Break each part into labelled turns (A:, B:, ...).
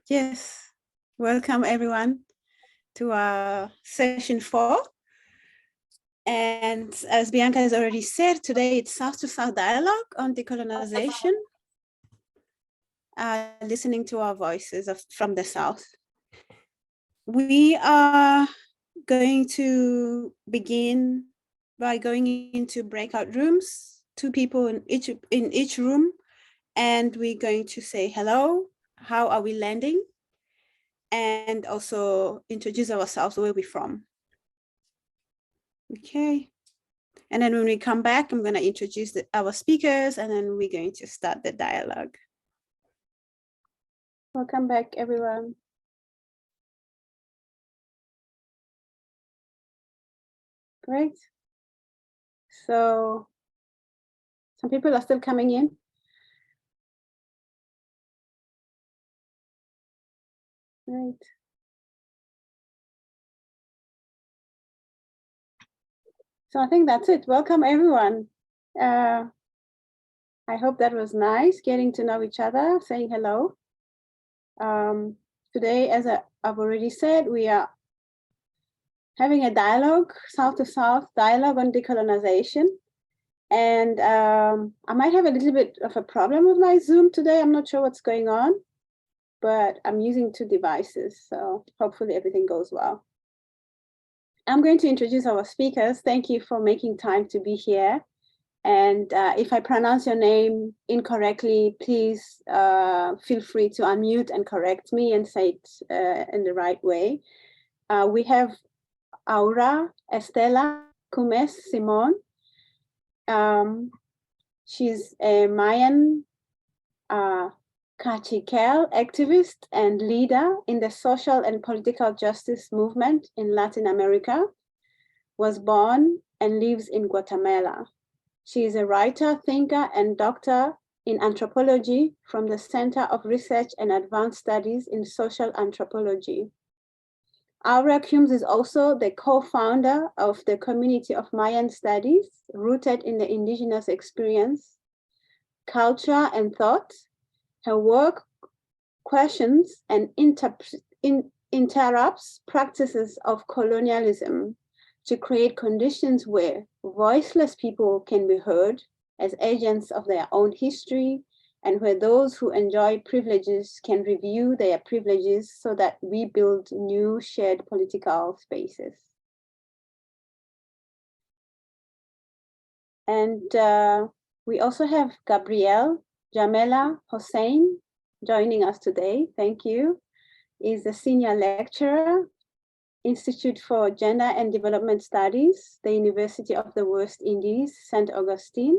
A: Yes, welcome everyone to our session 4. And as Bianca has already said, today it's South-to-South dialogue on decolonization, listening to our voices from the South. We are going to begin by going into breakout rooms, 2 people in each room, and we're going to say hello, how are we landing, and also introduce ourselves, where we're from. Okay. And then when we come back, I'm going to introduce our speakers, and then we're going to start the dialogue. Welcome back, everyone. Great. So some people are still coming in. Great. So I think that's it. Welcome, everyone. I hope that was nice, getting to know each other, saying hello. Today, as I've already said, we are having a dialogue, South-to-South dialogue on decolonization. And I might have a little bit of a problem with my Zoom today. I'm not sure what's going on, but I'm using 2 devices, so hopefully everything goes well. I'm going to introduce our speakers. Thank you for making time to be here. And if I pronounce your name incorrectly, please feel free to unmute and correct me and say it in the right way. We have Aura, Estela, Cumes, Simón. She's a Mayan Cachiquel activist and leader in the social and political justice movement in Latin America, was born and lives in Guatemala. She is a writer, thinker, and doctor in anthropology from the Center of Research and Advanced Studies in Social Anthropology. Aura Cumes is also the co-founder of the Community of Mayan Studies, rooted in the indigenous experience, culture, and thought. Her work questions and interrupts practices of colonialism to create conditions where voiceless people can be heard as agents of their own history, and where those who enjoy privileges can review their privileges so that we build new shared political spaces. And we also have Gabrielle Jamela Hosein joining us today. Thank you. Is a senior lecturer, Institute for Gender and Development Studies, the University of the West Indies, St. Augustine.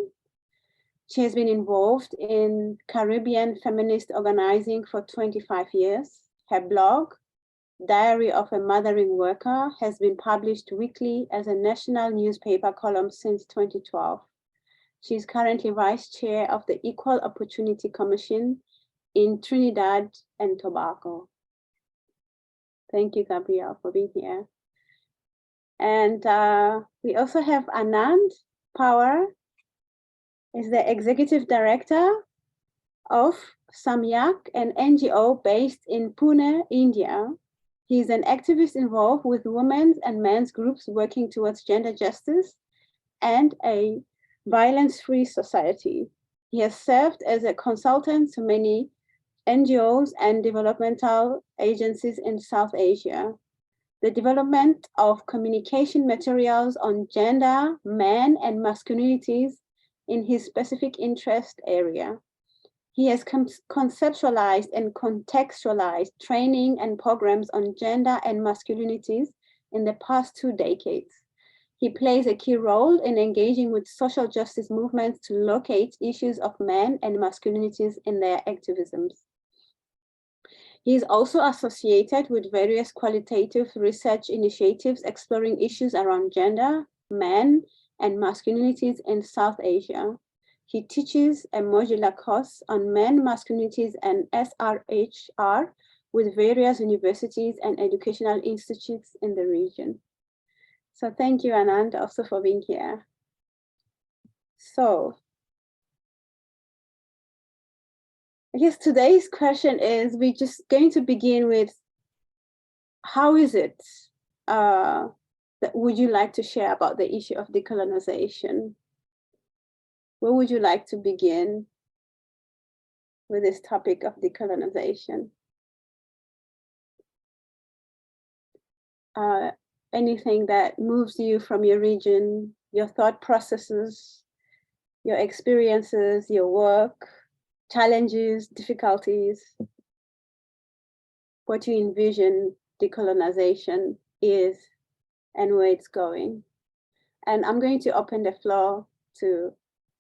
A: She has been involved in Caribbean feminist organizing for 25 years. Her blog, Diary of a Mothering Worker, has been published weekly as a national newspaper column since 2012. She is currently vice chair of the Equal Opportunity Commission in Trinidad and Tobago. Thank you, Gabrielle, for being here. And we also have Anand Pawar, is the executive director of Samyak, an NGO based in Pune, India. He is an activist involved with women's and men's groups working towards gender justice and a violence-free society. He has served as a consultant to many NGOs and developmental agencies in South Asia. The development of communication materials on gender, men, and masculinities in his specific interest area. He has conceptualized and contextualized training and programs on gender and masculinities in the past 2 decades. He plays a key role in engaging with social justice movements to locate issues of men and masculinities in their activisms. He is also associated with various qualitative research initiatives exploring issues around gender, men, and masculinities in South Asia. He teaches a modular course on men, masculinities, and SRHR with various universities and educational institutes in the region. So thank you, Anand, also for being here. So I guess today's question is, we're just going to begin with, how is it that would you like to share about the issue of decolonization? Where would you like to begin with this topic of decolonization? Anything that moves you from your region, your thought processes, your experiences, your work, challenges, difficulties, what you envision decolonization is and where it's going. And I'm going to open the floor to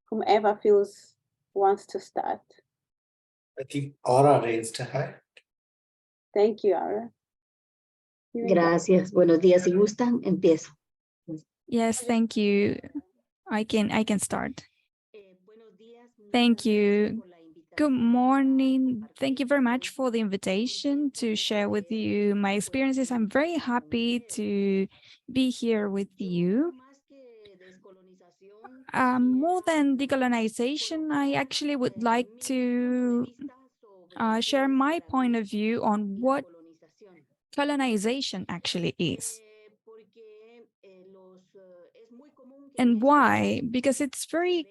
A: whomever feels wants to start.
B: I think Aura raised her hand.
A: Thank you, Aura.
C: Gracias. Buenos días. Si gustan, empiezo.
D: Yes, thank you. I can start. Thank you. Good morning. Thank you very much for the invitation to share with you my experiences. I'm very happy to be here with you. More than decolonization, I actually would like to share my point of view on what colonization actually is. And why? Because it's very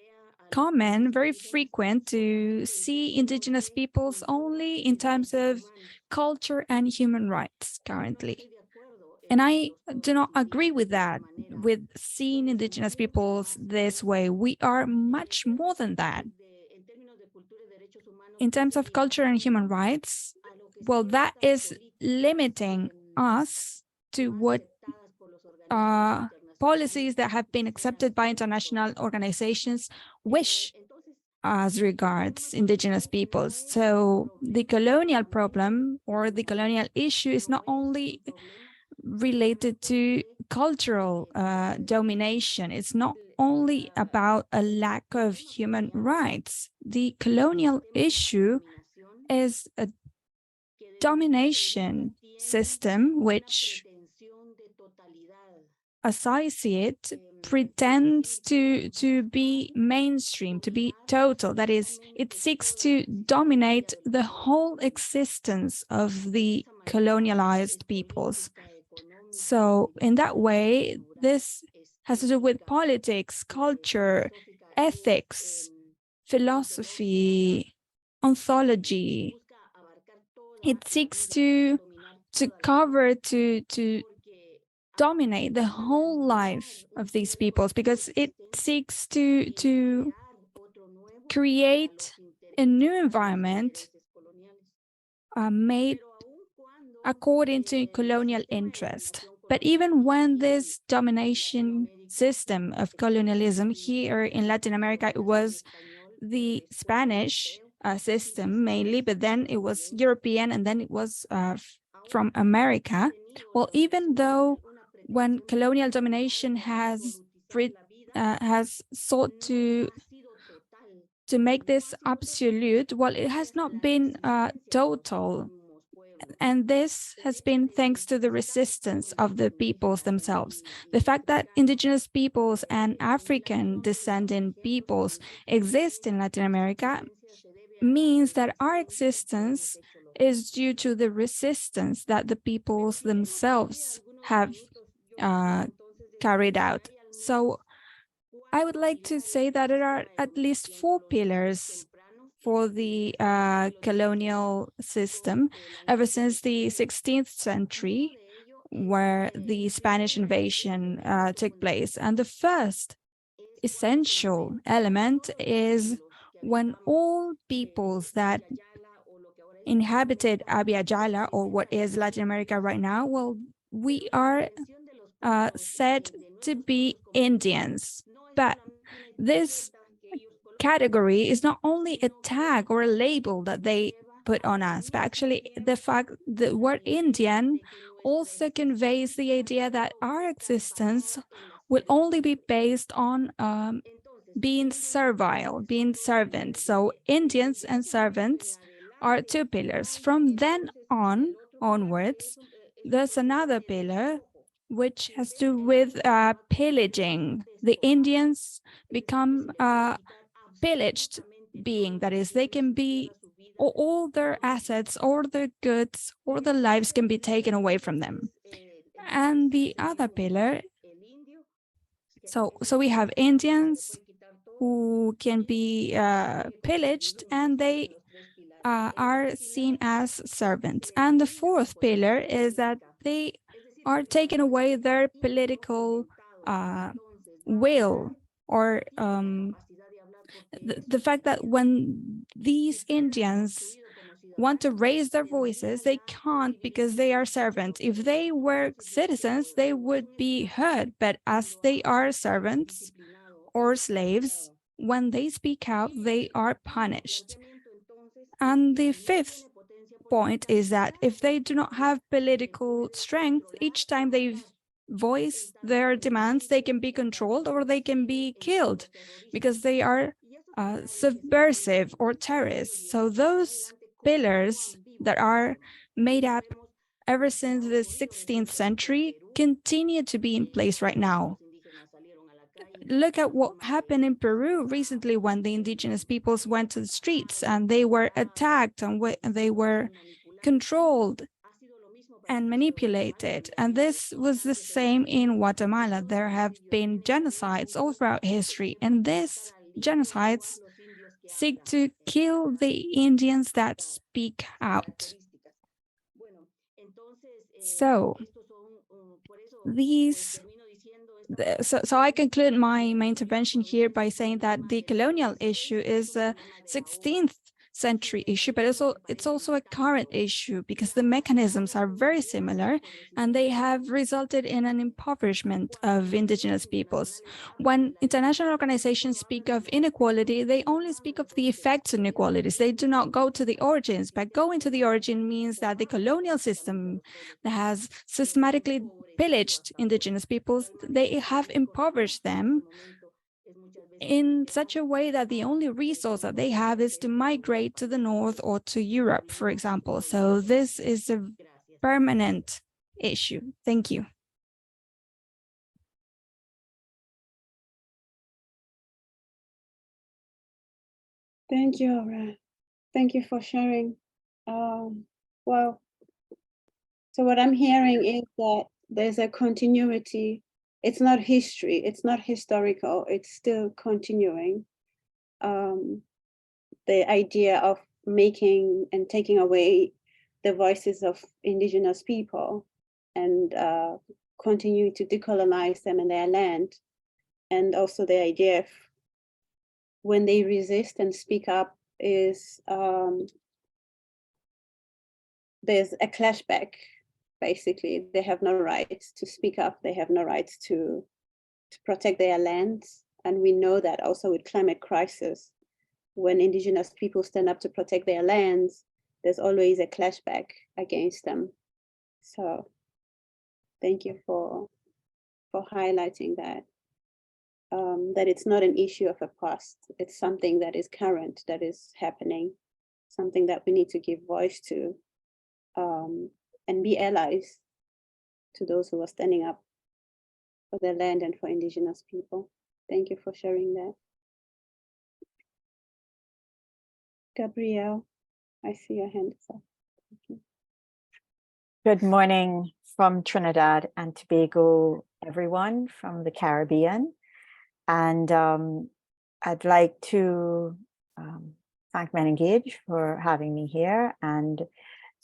D: common, very frequent to see indigenous peoples only in terms of culture and human rights currently. And I do not agree with that, with seeing indigenous peoples this way. We are much more than that. In terms of culture and human rights, well, that is limiting us to what policies that have been accepted by international organizations wish as regards indigenous peoples. So the colonial problem or the colonial issue is not only related to cultural domination. It's not only about a lack of human rights. The colonial issue is a domination system which, as I see it, pretends to be mainstream, to be total. That is, it seeks to dominate the whole existence of the colonialized peoples. So in that way, this has to do with politics, culture, ethics, philosophy, ontology. It seeks to cover, to dominate the whole life of these peoples, because it seeks to create a new environment made according to colonial interest. But even when this domination system of colonialism here in Latin America, it was the Spanish system mainly, but then it was European, and then it was from America. Well, even though when colonial domination has sought to make this absolute, well, it has not been total. And this has been thanks to the resistance of the peoples themselves. The fact that indigenous peoples and African descending peoples exist in Latin America means that our existence is due to the resistance that the peoples themselves have carried out. So I would like to say that there are at least 4 pillars for the colonial system ever since the 16th century, where the Spanish invasion took place. And the first essential element is when all peoples that inhabited Abya Yala, or what is Latin America right now, well, we are said to be Indians. But this category is not only a tag or a label that they put on us, but actually the fact that word Indian also conveys the idea that our existence will only be based on being servile, being servants. So Indians and servants are 2 pillars. From then onwards, there's another pillar which has to do with pillaging. The Indians become pillaged being, that is, they can be all their assets or their goods or their lives can be taken away from them. And the other pillar, so we have Indians who can be pillaged, and they are seen as servants. And the fourth pillar is that they are taken away their political will, or the fact that when these Indians want to raise their voices, they can't because they are servants. If they were citizens, they would be heard, but as they are servants or slaves, when they speak out, they are punished. And the fifth point is that if they do not have political strength, each time they voice their demands, they can be controlled or they can be killed because they are subversive or terrorists. So those pillars that are made up ever since the 16th century continue to be in place right now. Look at what happened in Peru recently when the indigenous peoples went to the streets and they were attacked and they were controlled and manipulated. And this was the same in Guatemala. There have been genocides all throughout history, and these genocides seek to kill the Indians that speak out. So I conclude my intervention here by saying that the colonial issue is a 16th century issue, but it's also a current issue because the mechanisms are very similar and they have resulted in an impoverishment of indigenous peoples. When international organizations speak of inequality, they only speak of the effects of inequalities. They do not go to the origins, but going to the origin means that the colonial system that has systematically pillaged indigenous peoples, they have impoverished them in such a way that the only resource that they have is to migrate to the north or to Europe, for example. So this is a permanent issue. Thank you.
A: Thank you, Aura. Thank you for sharing. Well, so what I'm hearing is that there's a continuity. It's not history, it's not historical, it's still continuing. The idea of making and taking away the voices of indigenous people and continue to decolonize them in their land. And also the idea of when they resist and speak up is there's a clashback. Basically, they have no rights to speak up. They have no rights to protect their lands. And we know that also with climate crisis, when indigenous people stand up to protect their lands, there's always a clashback against them. So thank you for highlighting that, that it's not an issue of a past. It's something that is current, that is happening, something that we need to give voice to, and be allies to those who are standing up for their land and for indigenous people. Thank you for sharing that. Gabrielle, I see your hand is up. Thank you.
E: Good morning from Trinidad and Tobago, everyone from the Caribbean. And I'd like to thank Menengage for having me here and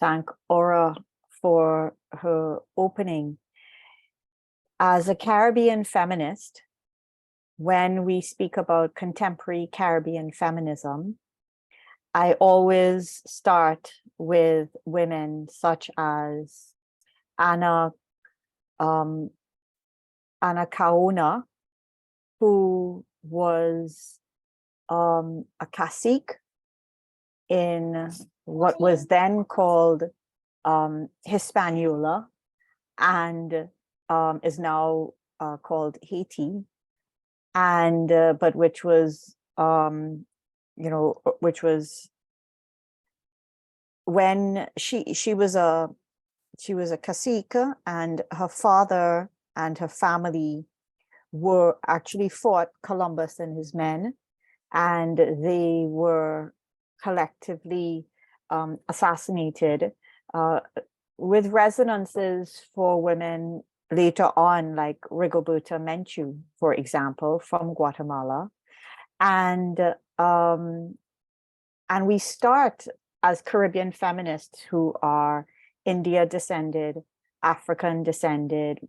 E: thank Aura for her opening. As a Caribbean feminist, when we speak about contemporary Caribbean feminism, I always start with women such as Ana Kaona, who was a cacique in what was then called Hispaniola and is now called Haiti, and but which was which was when she was a cacique, and her father and her family were actually fought Columbus and his men, and they were collectively assassinated, with resonances for women later on, like Rigoberta Menchú, for example, from Guatemala. And we start as Caribbean feminists who are India descended, African descended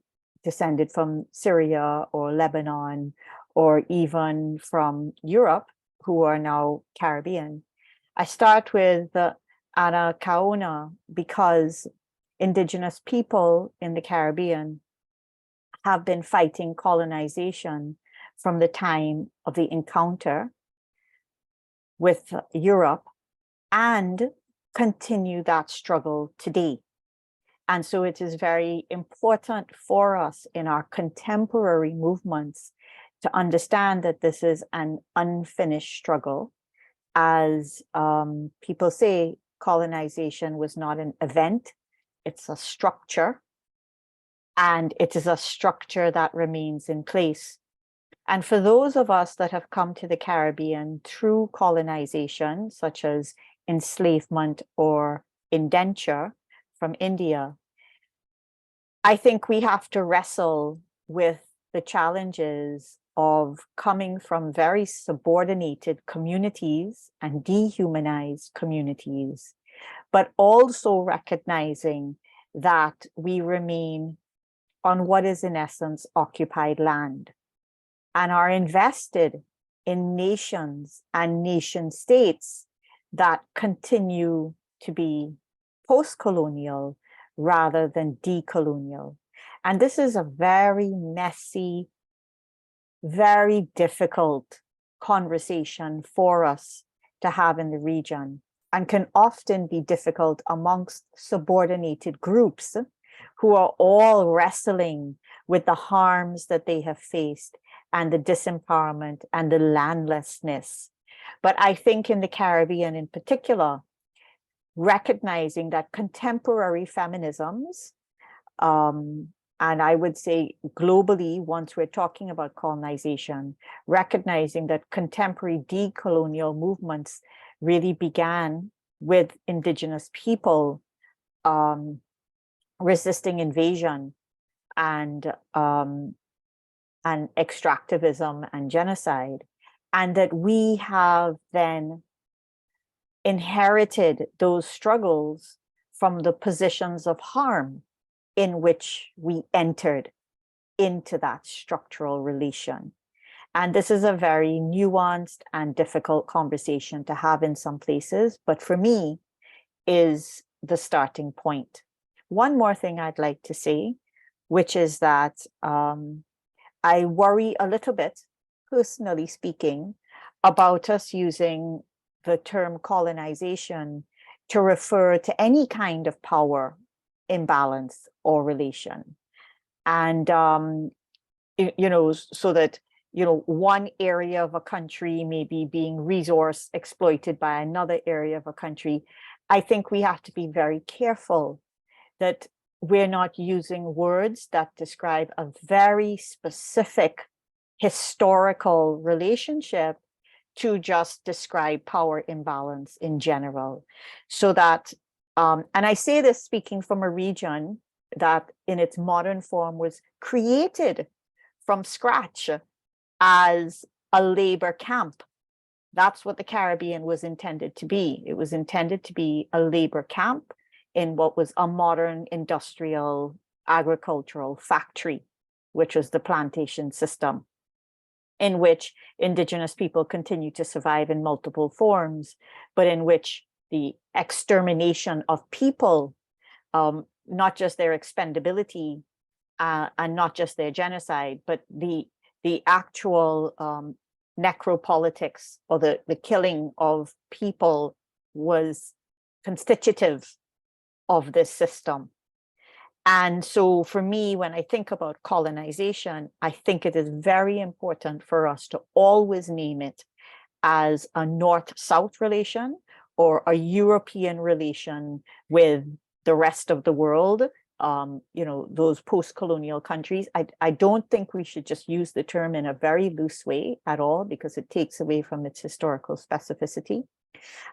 E: from Syria or Lebanon, or even from Europe, who are now Caribbean. I start with Ana Kaona because Indigenous people in the Caribbean have been fighting colonization from the time of the encounter with Europe and continue that struggle today. And so it is very important for us in our contemporary movements to understand that this is an unfinished struggle. As people say, colonization was not an event, it's a structure. And it is a structure that remains in place. And for those of us that have come to the Caribbean through colonization, such as enslavement or indenture from India, I think we have to wrestle with the challenges of coming from very subordinated communities and dehumanized communities, but also recognizing that we remain on what is in essence occupied land and are invested in nations and nation states that continue to be post-colonial rather than decolonial. And this is a very messy, very difficult conversation for us to have in the region, and can often be difficult amongst subordinated groups who are all wrestling with the harms that they have faced and the disempowerment and the landlessness. But I think in the Caribbean in particular, recognizing that contemporary feminisms, and I would say globally, once we're talking about colonization, recognizing that contemporary decolonial movements really began with Indigenous people resisting invasion and extractivism and genocide, and that we have then inherited those struggles from the positions of harm in which we entered into that structural relation. And this is a very nuanced and difficult conversation to have in some places, but for me is the starting point. One more thing I'd like to say, which is that I worry a little bit, personally speaking, about us using the term colonization to refer to any kind of power imbalance or relation. And, so that, one area of a country may be being resource exploited by another area of a country. I think we have to be very careful that we're not using words that describe a very specific historical relationship to just describe power imbalance in general. So that, and I say this speaking from a region that in its modern form was created from scratch as a labor camp. That's what the Caribbean was intended to be. It was intended to be a labor camp in what was a modern industrial agricultural factory, which was the plantation system, in which Indigenous people continue to survive in multiple forms, but in which the extermination of people, not just their expendability and not just their genocide, but the actual necropolitics or the killing of people was constitutive of this system. And so for me, when I think about colonization, I think it is very important for us to always name it as a North-South relation or a European relation with the rest of the world, those post-colonial countries. I don't think we should just use the term in a very loose way at all, because it takes away from its historical specificity.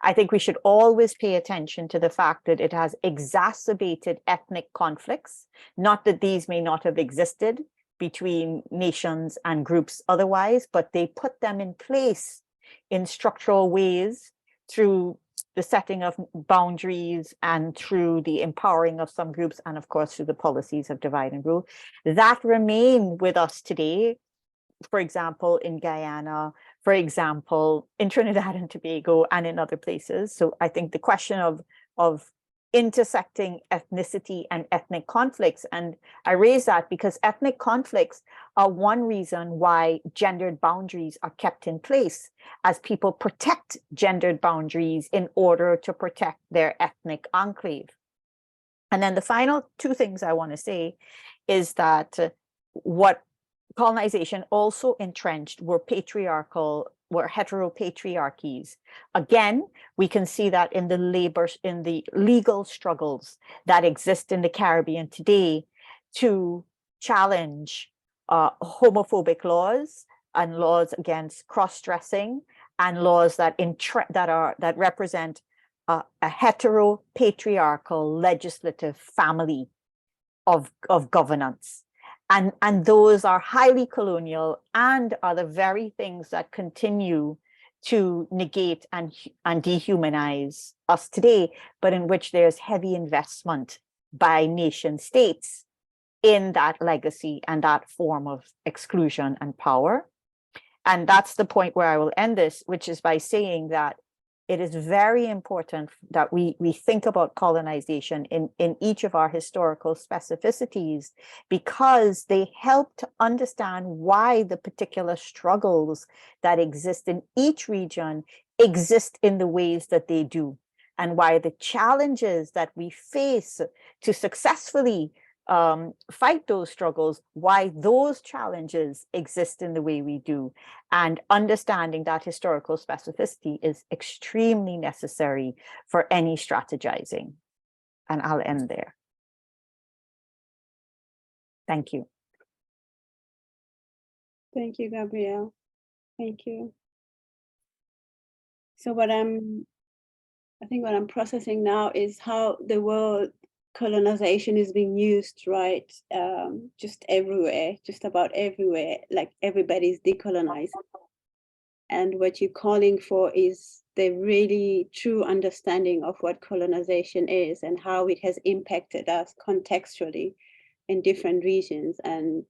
E: I think we should always pay attention to the fact that it has exacerbated ethnic conflicts, not that these may not have existed between nations and groups otherwise, but they put them in place in structural ways through the setting of boundaries and through the empowering of some groups, and of course through the policies of divide and rule that remain with us today. For example, in Guyana, for example, in Trinidad and Tobago, and in other places. So I think the question of intersecting ethnicity and ethnic conflicts, and I raise that because ethnic conflicts are one reason why gendered boundaries are kept in place, as people protect gendered boundaries in order to protect their ethnic enclave. And then the final two things I want to say is that what colonization also entrenched were heteropatriarchies. Again, we can see that in the legal struggles that exist in the Caribbean today to challenge homophobic laws and laws against cross-dressing and laws that represent a heteropatriarchal legislative family of governance. And those are highly colonial and are the very things that continue to negate and dehumanize us today, but in which there's heavy investment by nation states in that legacy and that form of exclusion and power. And that's the point where I will end this, which is by saying that it is very important that we think about colonization in each of our historical specificities, because they help to understand why the particular struggles that exist in each region exist in the ways that they do, and why the challenges that we face to successfully fight those struggles, why those challenges exist in the way we do. And understanding that historical specificity is extremely necessary for any strategizing. And I'll end there. Thank you.
A: Thank you, Gabrielle. Thank you. So I think what I'm processing now is how the word colonization is being used, right? Just everywhere, just about everywhere, like everybody's decolonized. And what you're calling for is the really true understanding of what colonization is and how it has impacted us contextually in different regions. And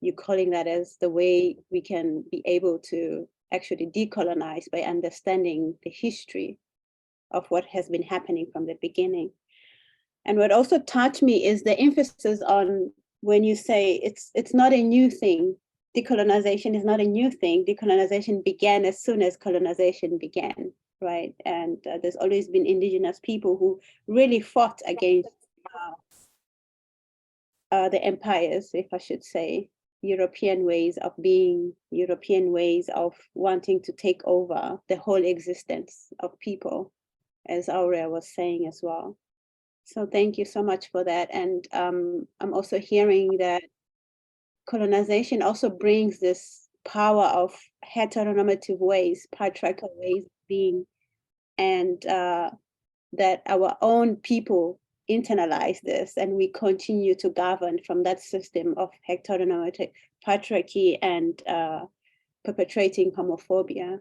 A: you're calling that as the way we can be able to actually decolonize by understanding the history of what has been happening from the beginning. And what also touched me is the emphasis on when you say it's not a new thing. Decolonization is not a new thing. Decolonization began as soon as colonization began, right? And there's always been indigenous people who really fought against the empires, if I should say, European ways of being, European ways of wanting to take over the whole existence of people, as Aurea was saying as well. So thank you so much for that. And I'm also hearing that colonization also brings this power of heteronormative ways, patriarchal ways of being, and that our own people internalize this and we continue to govern from that system of heteronormative patriarchy and perpetrating homophobia.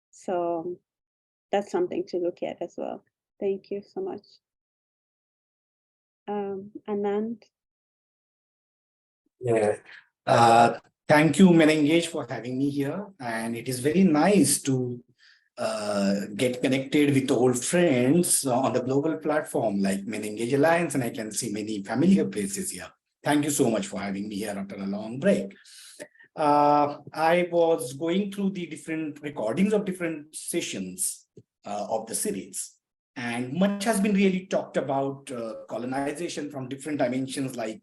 A: So that's something to look at as well. Thank you so much. Anand?
B: Yeah. Thank you, Menengage, for having me here. And it is very nice to get connected with old friends on the global platform like Menengage Alliance, and I can see many familiar faces here. Thank you so much for having me here after a long break. I was going through the different recordings of different sessions of the series, and much has been really talked about colonization from different dimensions like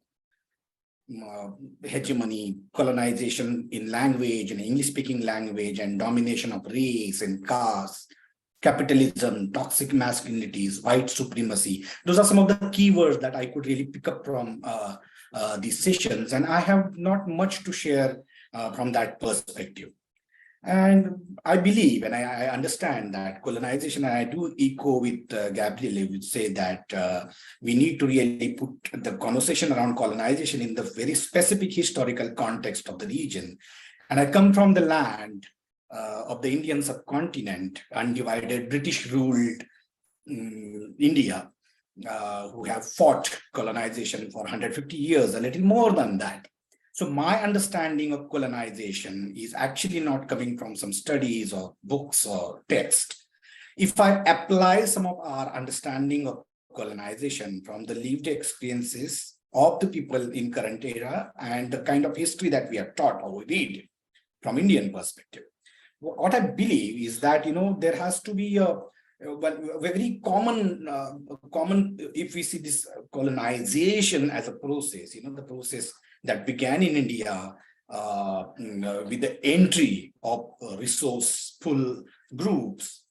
B: hegemony, colonization in language and English-speaking language, and domination of race and caste, capitalism, toxic masculinities, white supremacy. Those are some of the keywords that I could really pick up from these sessions, and I have not much to share from that perspective. And I believe, and I understand that colonization, and I do echo with Gabrielle, would say that we need to really put the conversation around colonization in the very specific historical context of the region. And I come from the land of the Indian subcontinent, undivided British-ruled India, who have fought colonization for 150 years, a little more than that. So my understanding of colonization is actually not coming from some studies or books or text. If I apply some of our understanding of colonization from the lived experiences of the people in current era and the kind of history that we are taught or we read from Indian perspective, what I believe is that, there has to be a very common, if we see this colonization as a process, the process that began in India with the entry of resourceful groups,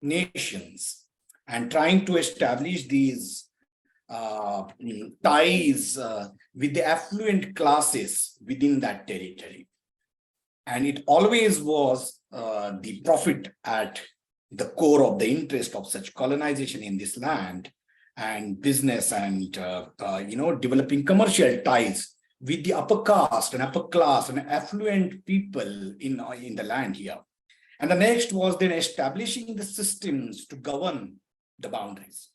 B: nations, and trying to establish these ties with the affluent classes within that territory. And it always was the profit at the core of the interest of such colonization in this land, and business and developing commercial ties with the upper caste and upper class and affluent people in the land here. And the next was then establishing the systems to govern the boundaries,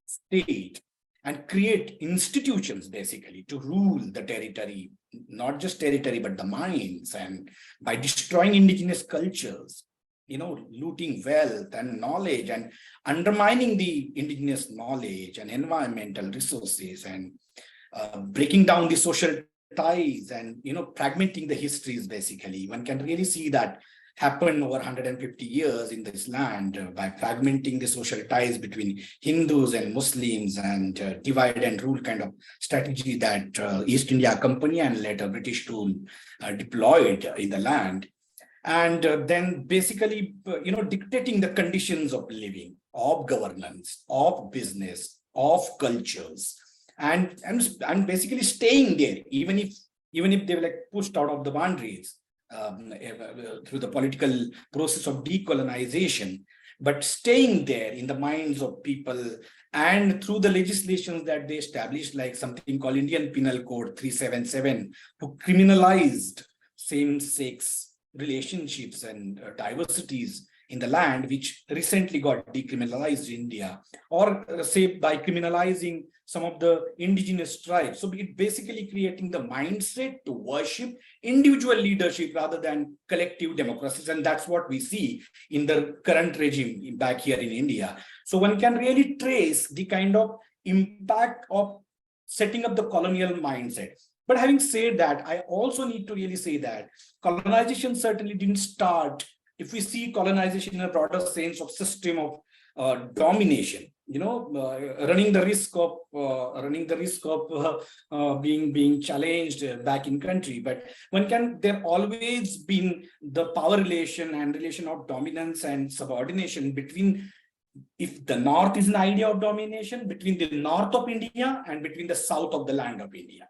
B: state, and create institutions basically to rule the territory, not just territory, but the minds, and by destroying indigenous cultures, looting wealth and knowledge and undermining the indigenous knowledge and environmental resources, and breaking down the social ties and, fragmenting the histories, basically. One can really see that happen over 150 years in this land by fragmenting the social ties between Hindus and Muslims, and divide and rule kind of strategy that East India Company and later British rule deployed in the land. And then basically, dictating the conditions of living, of governance, of business, of cultures, and basically staying there, even if they were like pushed out of the boundaries through the political process of decolonization, but staying there in the minds of people, and through the legislations that they established, like something called Indian Penal Code 377, who criminalized same-sex relationships and diversities in the land, which recently got decriminalized in India, or say by criminalizing some of the indigenous tribes. So it basically creating the mindset to worship individual leadership rather than collective democracies. And that's what we see in the current regime back here in India. So one can really trace the kind of impact of setting up the colonial mindset. But having said that, I also need to really say that colonization certainly didn't start. If we see colonization in a broader sense of system of domination, running the risk of being challenged back in country. But there always been the power relation and relation of dominance and subordination between, if the North is an idea of domination, between the North of India and between the South of the land of India.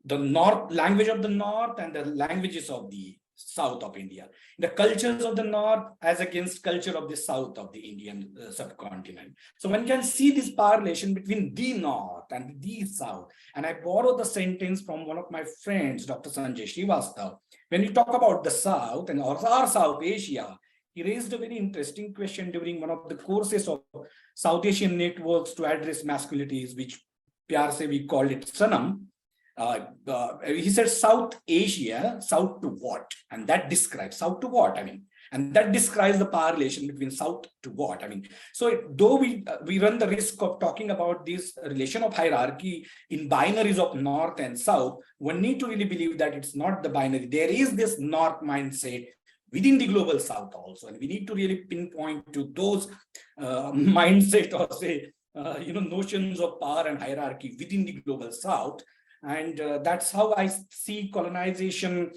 B: The North language of the North and the languages of the South of India, the cultures of the North as against culture of the South of the Indian subcontinent. So one can see this power relation between the North and the South. And I borrow the sentence from one of my friends, Dr. Sanjay Srivastav. When we talk about the South and our South Asia, he raised a very interesting question during one of the courses of South Asian networks to address masculinities, which we called it Sanam. He said South Asia, South to what? And that describes South to what? And that describes the power relation between South to what? So though we run the risk of talking about this relation of hierarchy in binaries of North and South, one need to really believe that it's not the binary. There is this North mindset within the global South also, and we need to really pinpoint to those mindset or say notions of power and hierarchy within the global South. And that's how I see colonization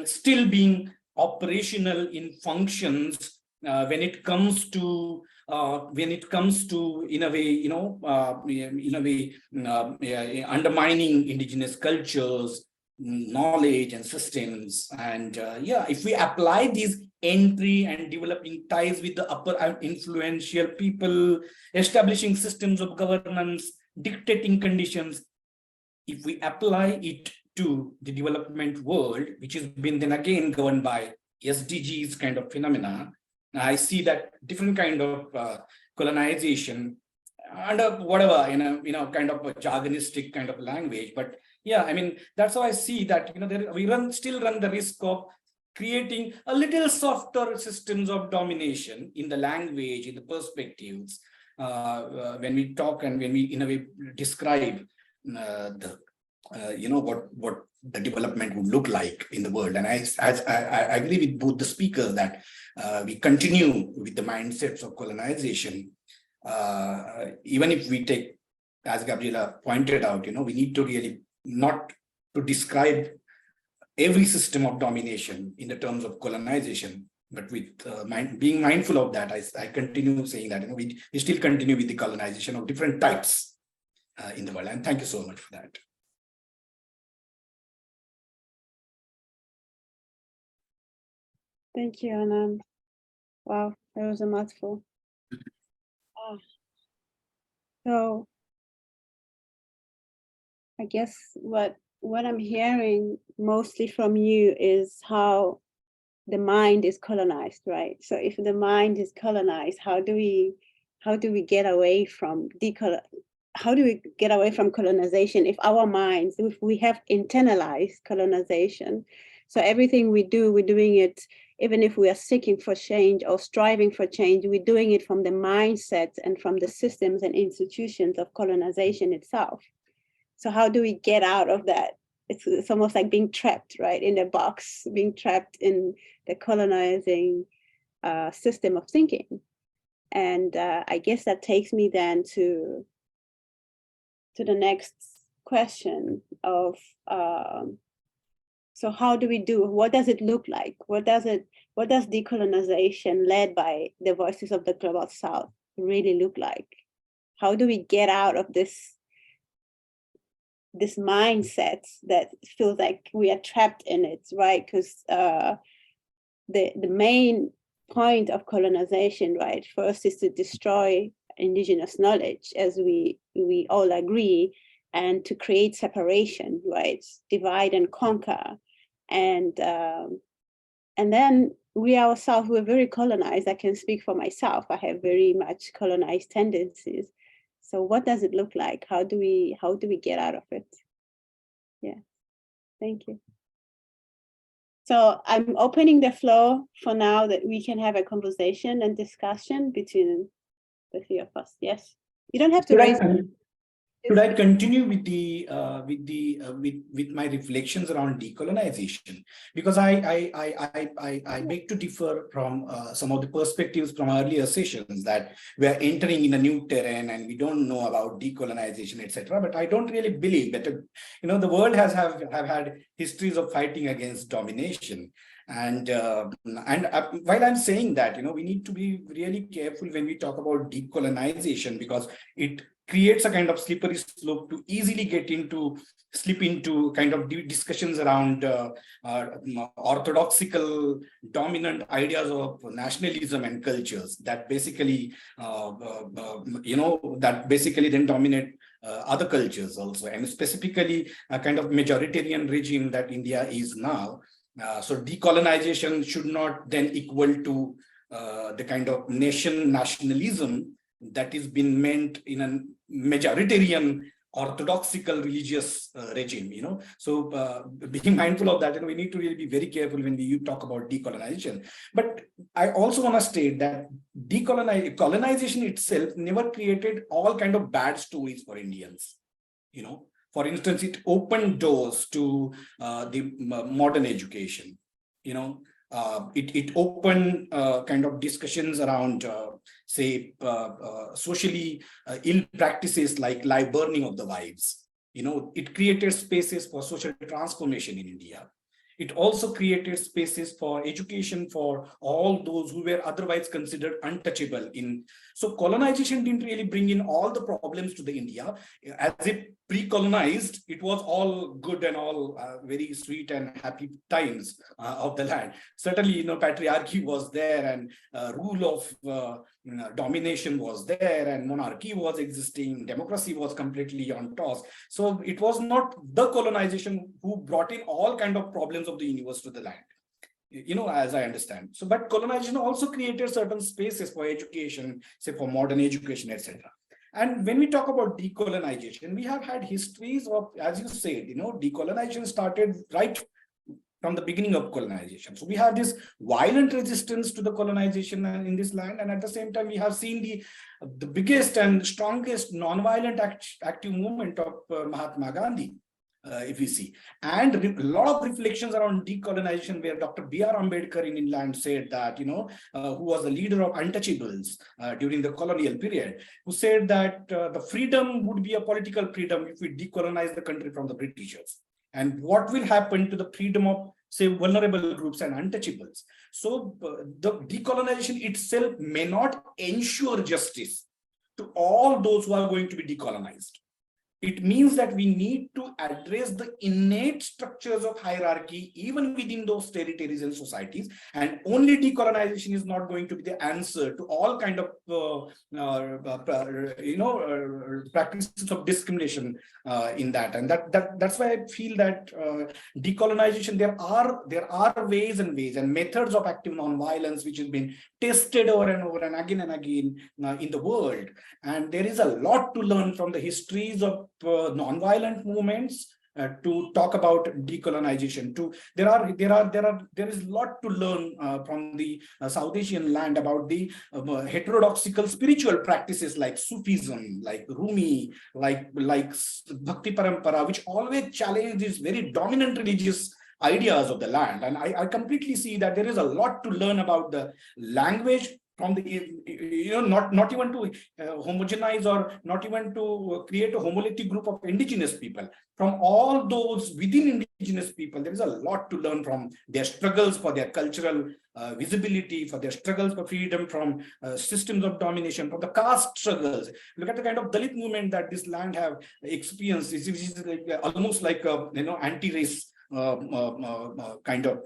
B: still being operational in functions when it comes to in a way undermining indigenous cultures, knowledge and systems. And yeah, if we apply these entry and developing ties with the upper influential people, establishing systems of governance, dictating conditions, if we apply it to the development world, which has been then again governed by SDGs kind of phenomena, I see that different kind of colonization under whatever, kind of a jargonistic kind of language. But yeah, I mean, that's how I see that, we still run the risk of creating a little softer systems of domination in the language, in the perspectives, when we talk and when we, in a way, describe what the development would look like in the world. And I agree with both the speakers that we continue with the mindsets of colonization. Even if we take, as Gabriela pointed out, we need to really not to describe every system of domination in the terms of colonization, but with being mindful of that, I continue saying that we still continue with the colonization of different types in the world. And thank you so much for that.
A: Thank you, Anand. Wow, that was a mouthful. So I guess what I'm hearing mostly from you is how the mind is colonized, right? So if the mind is colonized, how do we get away from colonization if our minds, if we have internalized colonization? So everything we do, we're doing it, even if we are seeking for change or striving for change, we're doing it from the mindset and from the systems and institutions of colonization itself. So how do we get out of that? It's almost like being trapped, right, in a box, being trapped in the colonizing system of thinking. And I guess that takes me then to the next question of, so how do we do, what does it look like? What does decolonization led by the voices of the Global South really look like? How do we get out of this mindset that feels like we are trapped in it, right? Because the main point of colonization, right, first is to destroy indigenous knowledge, as we all agree, and to create separation, right, divide and conquer, and then we ourselves were very colonized. I can speak for myself. I have very much colonized tendencies. So what does it look like? How do we get out of it? Yeah, thank you. So I'm opening the floor for now that we can have a conversation and discussion between the three of us. Yes, you don't have to raise.
B: Should I continue with my reflections around decolonization? Because I beg to differ from some of the perspectives from earlier sessions that we are entering in a new terrain and we don't know about decolonization, etc. But I don't really believe that the world have had histories of fighting against domination. And while I'm saying that, we need to be really careful when we talk about decolonization, because it creates a kind of slippery slope to easily slip into kind of discussions around orthodoxical dominant ideas of nationalism and cultures that basically then dominate other cultures also, and specifically a kind of majoritarian regime that India is now. So decolonization should not then equal to the kind of nationalism that is been meant in a majoritarian orthodoxical religious regime, So being mindful of that, we need to really be very careful when we talk about decolonization. But I also want to state that colonization itself never created all kind of bad stories for Indians, For instance, it opened doors to the modern education, It opened kind of discussions around, socially ill practices like live burning of the wives. It created spaces for social transformation in India. It also created spaces for education for all those who were otherwise considered untouchable. So colonization didn't really bring in all the problems to the India. As it pre-colonized, it was all good and all very sweet and happy times of the land. Certainly, patriarchy was there, and rule of domination was there, and monarchy was existing. Democracy was completely on toss. So it was not the colonization who brought in all kind of problems of the universe to the land, as I understand. So, but colonization also created certain spaces for education, say for modern education, etc. And when we talk about decolonization, we have had histories of, as you said, decolonization started right from the beginning of colonization. So we have this violent resistance to the colonization in this land, and at the same time we have seen the biggest and strongest non-violent active movement of Mahatma Gandhi, if we see, and a lot of reflections around decolonization, where Dr. B.R. Ambedkar in England said that, who was the leader of untouchables during the colonial period, who said that the freedom would be a political freedom if we decolonize the country from the Britishers. And what will happen to the freedom of, say, vulnerable groups and untouchables? So the decolonization itself may not ensure justice to all those who are going to be decolonized. It means that we need to address the innate structures of hierarchy even within those territories and societies, and only decolonization is not going to be the answer to all kind of practices of discrimination in that. And that's why I feel that decolonization, there are ways and methods of active nonviolence which has been tested over and over and again in the world, and there is a lot to learn from the histories of non-violent movements to talk about decolonization. There is a lot to learn from the South Asian land about the heterodoxical spiritual practices like Sufism, like Rumi, like Bhakti Parampara, which always challenge these very dominant religious ideas of the land. And I completely see that there is a lot to learn about the language from the, not even to homogenize or not even to create a homolytic group of indigenous people. From all those within indigenous people, there is a lot to learn from their struggles for their cultural visibility, for their struggles for freedom from systems of domination, from the caste struggles. Look at the kind of Dalit movement that this land have experienced. It's like, almost like a anti-race kind of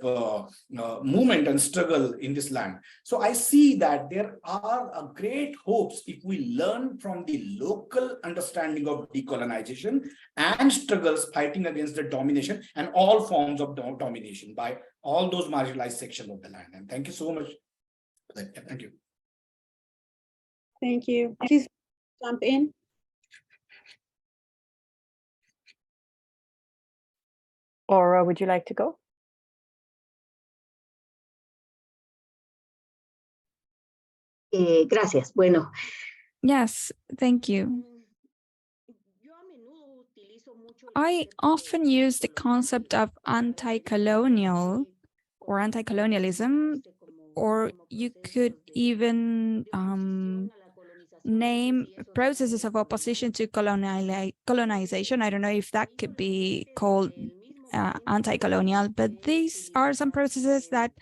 B: movement and struggle in this land. So I see that there are great hopes if we learn from the local understanding of decolonization and struggles fighting against the domination and all forms of domination by all those marginalized sections of the land. And thank you so much. Thank you.
A: Thank you. Please jump in.
E: Or would you like to go?
C: Gracias. Bueno.
D: Yes, thank you. I often use the concept of anti-colonial or anti-colonialism, or you could even name processes of opposition to colonization. I don't know if that could be called anti-colonial, but these are some processes that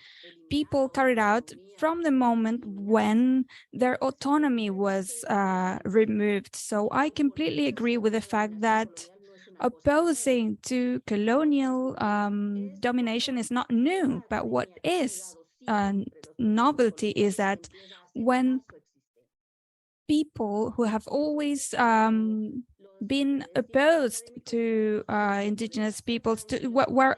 D: people carried out from the moment when their autonomy was removed. So I completely agree with the fact that opposing to colonial domination is not new, but what is novelty is that when people who have always been opposed to indigenous peoples, when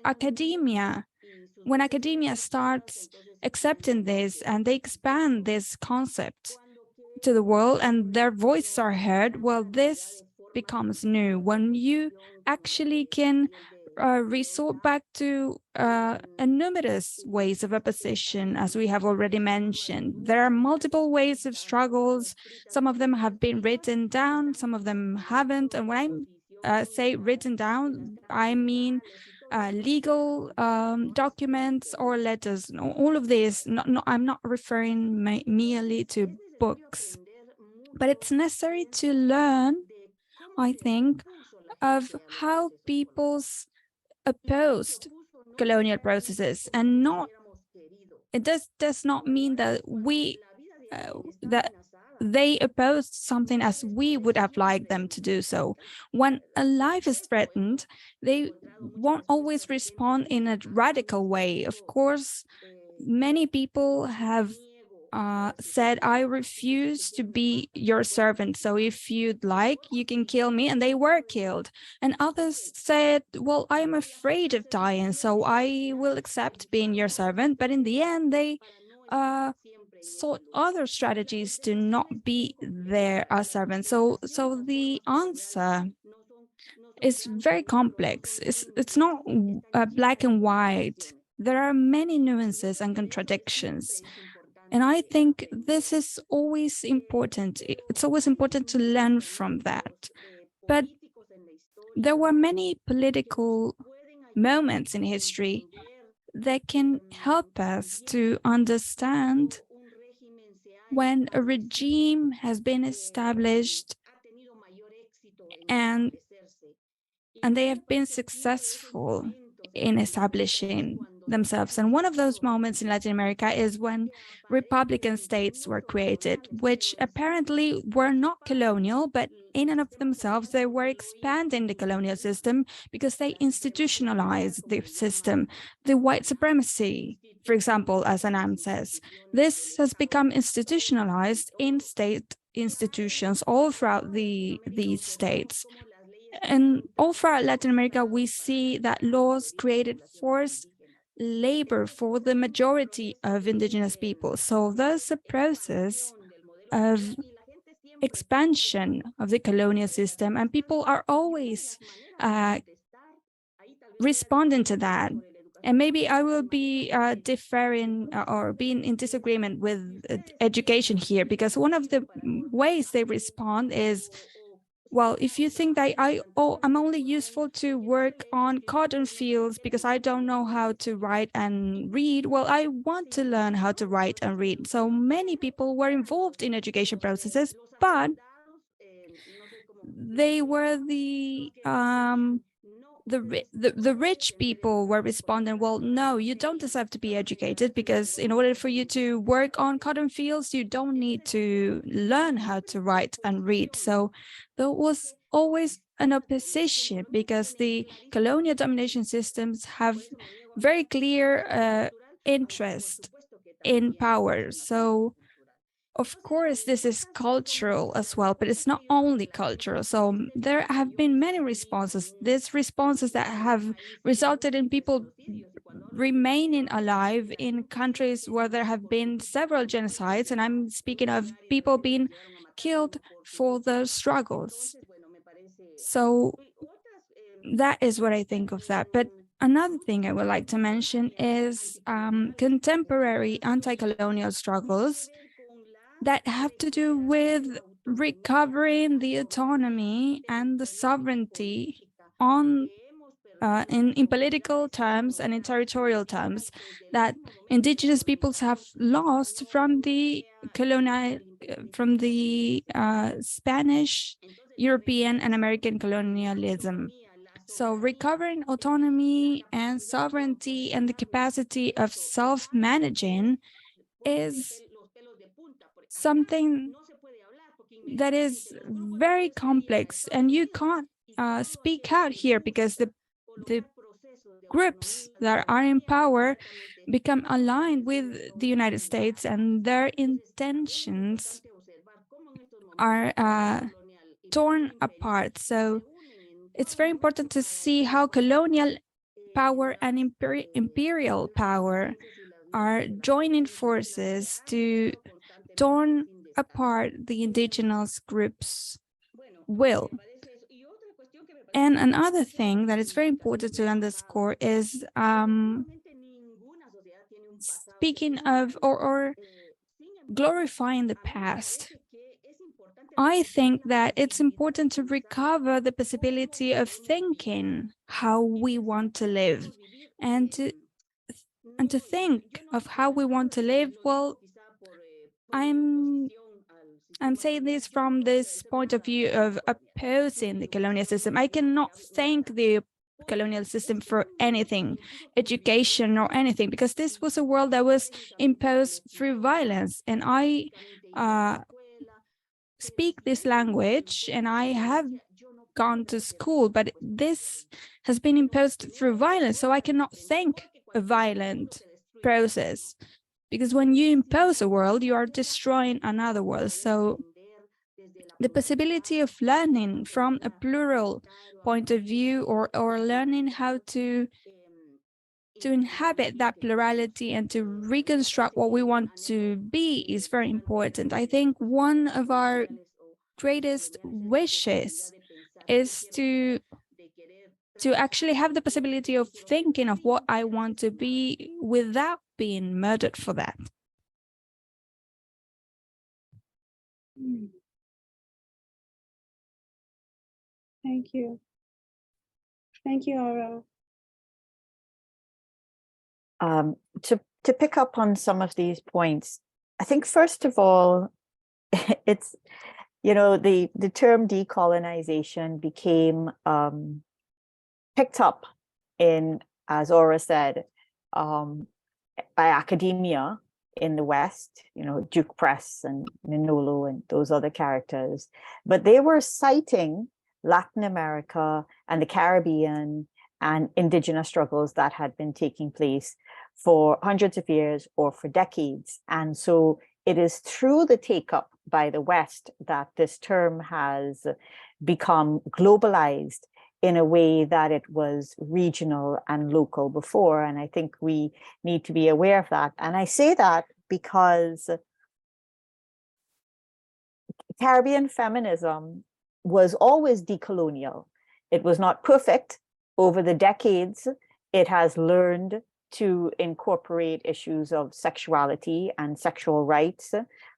D: academia starts accepting this and they expand this concept to the world and their voices are heard, well, this becomes new. When you actually can resort back to numerous ways of opposition, as we have already mentioned. There are multiple ways of struggles. Some of them have been written down, some of them haven't. And when I say written down, I mean legal documents or letters. All of this, I'm not referring merely to books, but it's necessary to learn, I think, of how people's opposed colonial processes, and it does not mean that that they opposed something as we would have liked them to do so. When a life is threatened, they won't always respond in a radical way. Of course, many people have said, I refuse to be your servant, so if you'd like, you can kill me, and they were killed. And others said, well, I am afraid of dying, so I will accept being your servant. But in the end, they sought other strategies to not be their servants. So the answer is very complex. It's not black and white. There are many nuances and contradictions. And I think this is always important. It's always important to learn from that. But there were many political moments in history that can help us to understand when a regime has been established and they have been successful in establishing themselves. And one of those moments in Latin America is when Republican states were created, which apparently were not colonial, but in and of themselves, they were expanding the colonial system because they institutionalized the system. The white supremacy, for example, as Anand says, this has become institutionalized in state institutions all throughout these states. And all throughout Latin America, we see that laws created forced labor for the majority of indigenous people. So there's a process of expansion of the colonial system, and people are always responding to that. And maybe I will be differing or being in disagreement with education here, because one of the ways they respond is, well, if you think that I'm only useful to work on cotton fields because I don't know how to write and read, well, I want to learn how to write and read. So many people were involved in education processes, but they were the rich people were responding, well, no, you don't deserve to be educated, because in order for you to work on cotton fields, you don't need to learn how to write and read. So there was always an opposition, because the colonial domination systems have very clear interest in power. So of course, this is cultural as well, but it's not only cultural. So there have been many responses. These responses that have resulted in people remaining alive in countries where there have been several genocides, and I'm speaking of people being killed for their struggles. So that is what I think of that. But another thing I would like to mention is contemporary anti-colonial struggles that have to do with recovering the autonomy and the sovereignty on in political terms and in territorial terms that indigenous peoples have lost from the Spanish, European, and American colonialism. So recovering autonomy and sovereignty and the capacity of self-managing is something that is very complex, and you can't speak out here because the groups that are in power become aligned with the United States, and their intentions are torn apart. So it's very important to see how colonial power and imperial power are joining forces to torn apart the indigenous groups' will. And another thing that is very important to underscore is speaking of or glorifying the past. I think that it's important to recover the possibility of thinking how we want to live, and to think of how we want to live. Well, I'm saying this from this point of view of opposing the colonial system. I cannot thank the colonial system for anything, education or anything, because this was a world that was imposed through violence. And I speak this language and I have gone to school, but this has been imposed through violence. So I cannot think a violent process, because when you impose a world, you are destroying another world. So the possibility of learning from a plural point of view, or learning how to inhabit that plurality and to reconstruct what we want to be is very important. I think one of our greatest wishes is to actually have the possibility of thinking of what I want to be without being murdered for that.
A: Thank you. Thank you, Aura.
E: To pick up on some of these points, I think first of all, it's, you know, the term decolonization became picked up in, as Aura said, by academia in the West, you know, Duke Press and Ninolo and those other characters, but they were citing Latin America and the Caribbean and indigenous struggles that had been taking place for hundreds of years or for decades. And so it is through the take-up by the West that this term has become globalized in a way that it was regional and local before. And I think we need to be aware of that. And I say that because Caribbean feminism was always decolonial. It was not perfect. Over the decades, it has learned to incorporate issues of sexuality and sexual rights,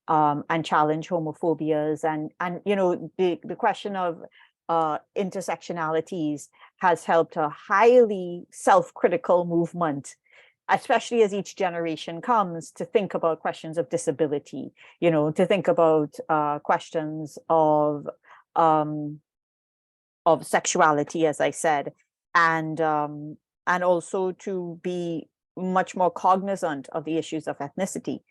E: and challenge homophobias, and you know, the question of intersectionalities has helped a highly self-critical movement, especially as each generation comes, to think about questions of disability, you know, to think about questions of sexuality, as I said, and also to be much more cognizant of the issues of ethnicity.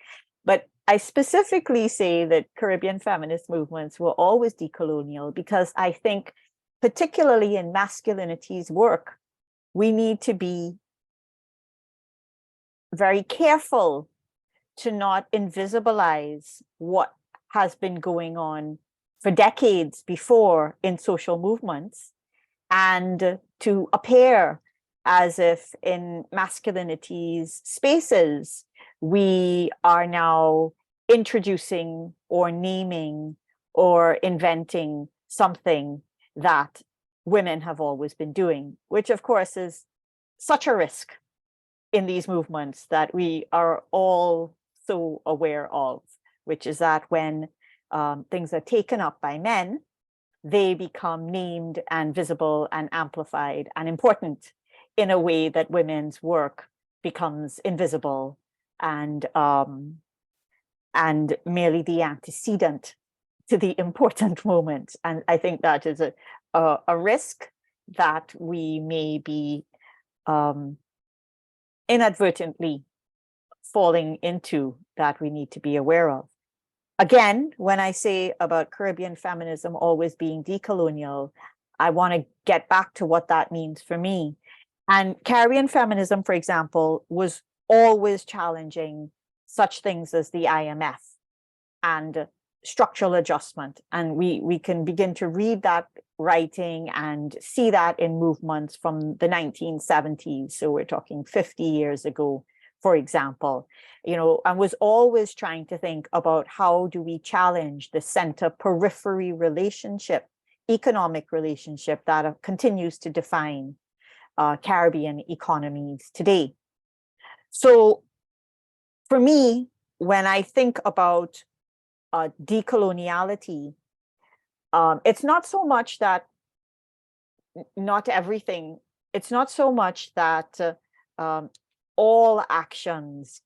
E: But I specifically say that Caribbean feminist movements were always decolonial because I think, particularly in masculinity's work, we need to be very careful to not invisibilize what has been going on for decades before in social movements, and to appear as if in masculinity's spaces, we are now introducing or naming or inventing something that women have always been doing, which of course is such a risk in these movements that we are all so aware of, which is that when things are taken up by men, they become named and visible and amplified and important in a way that women's work becomes invisible and merely the antecedent to the important moment. And I think that is a risk that we may be inadvertently falling into, that we need to be aware of. Again, when I say about Caribbean feminism always being decolonial, I want to get back to what that means for me. And Caribbean feminism, for example, was always challenging such things as the IMF and structural adjustment. And we can begin to read that writing and see that in movements from the 1970s. So we're talking 50 years ago, for example, you know, and was always trying to think about how do we challenge the center-periphery relationship, economic relationship that continues to define Caribbean economies today. So for me, when I think about decoloniality, it's not so much that not everything, it's not so much that all actions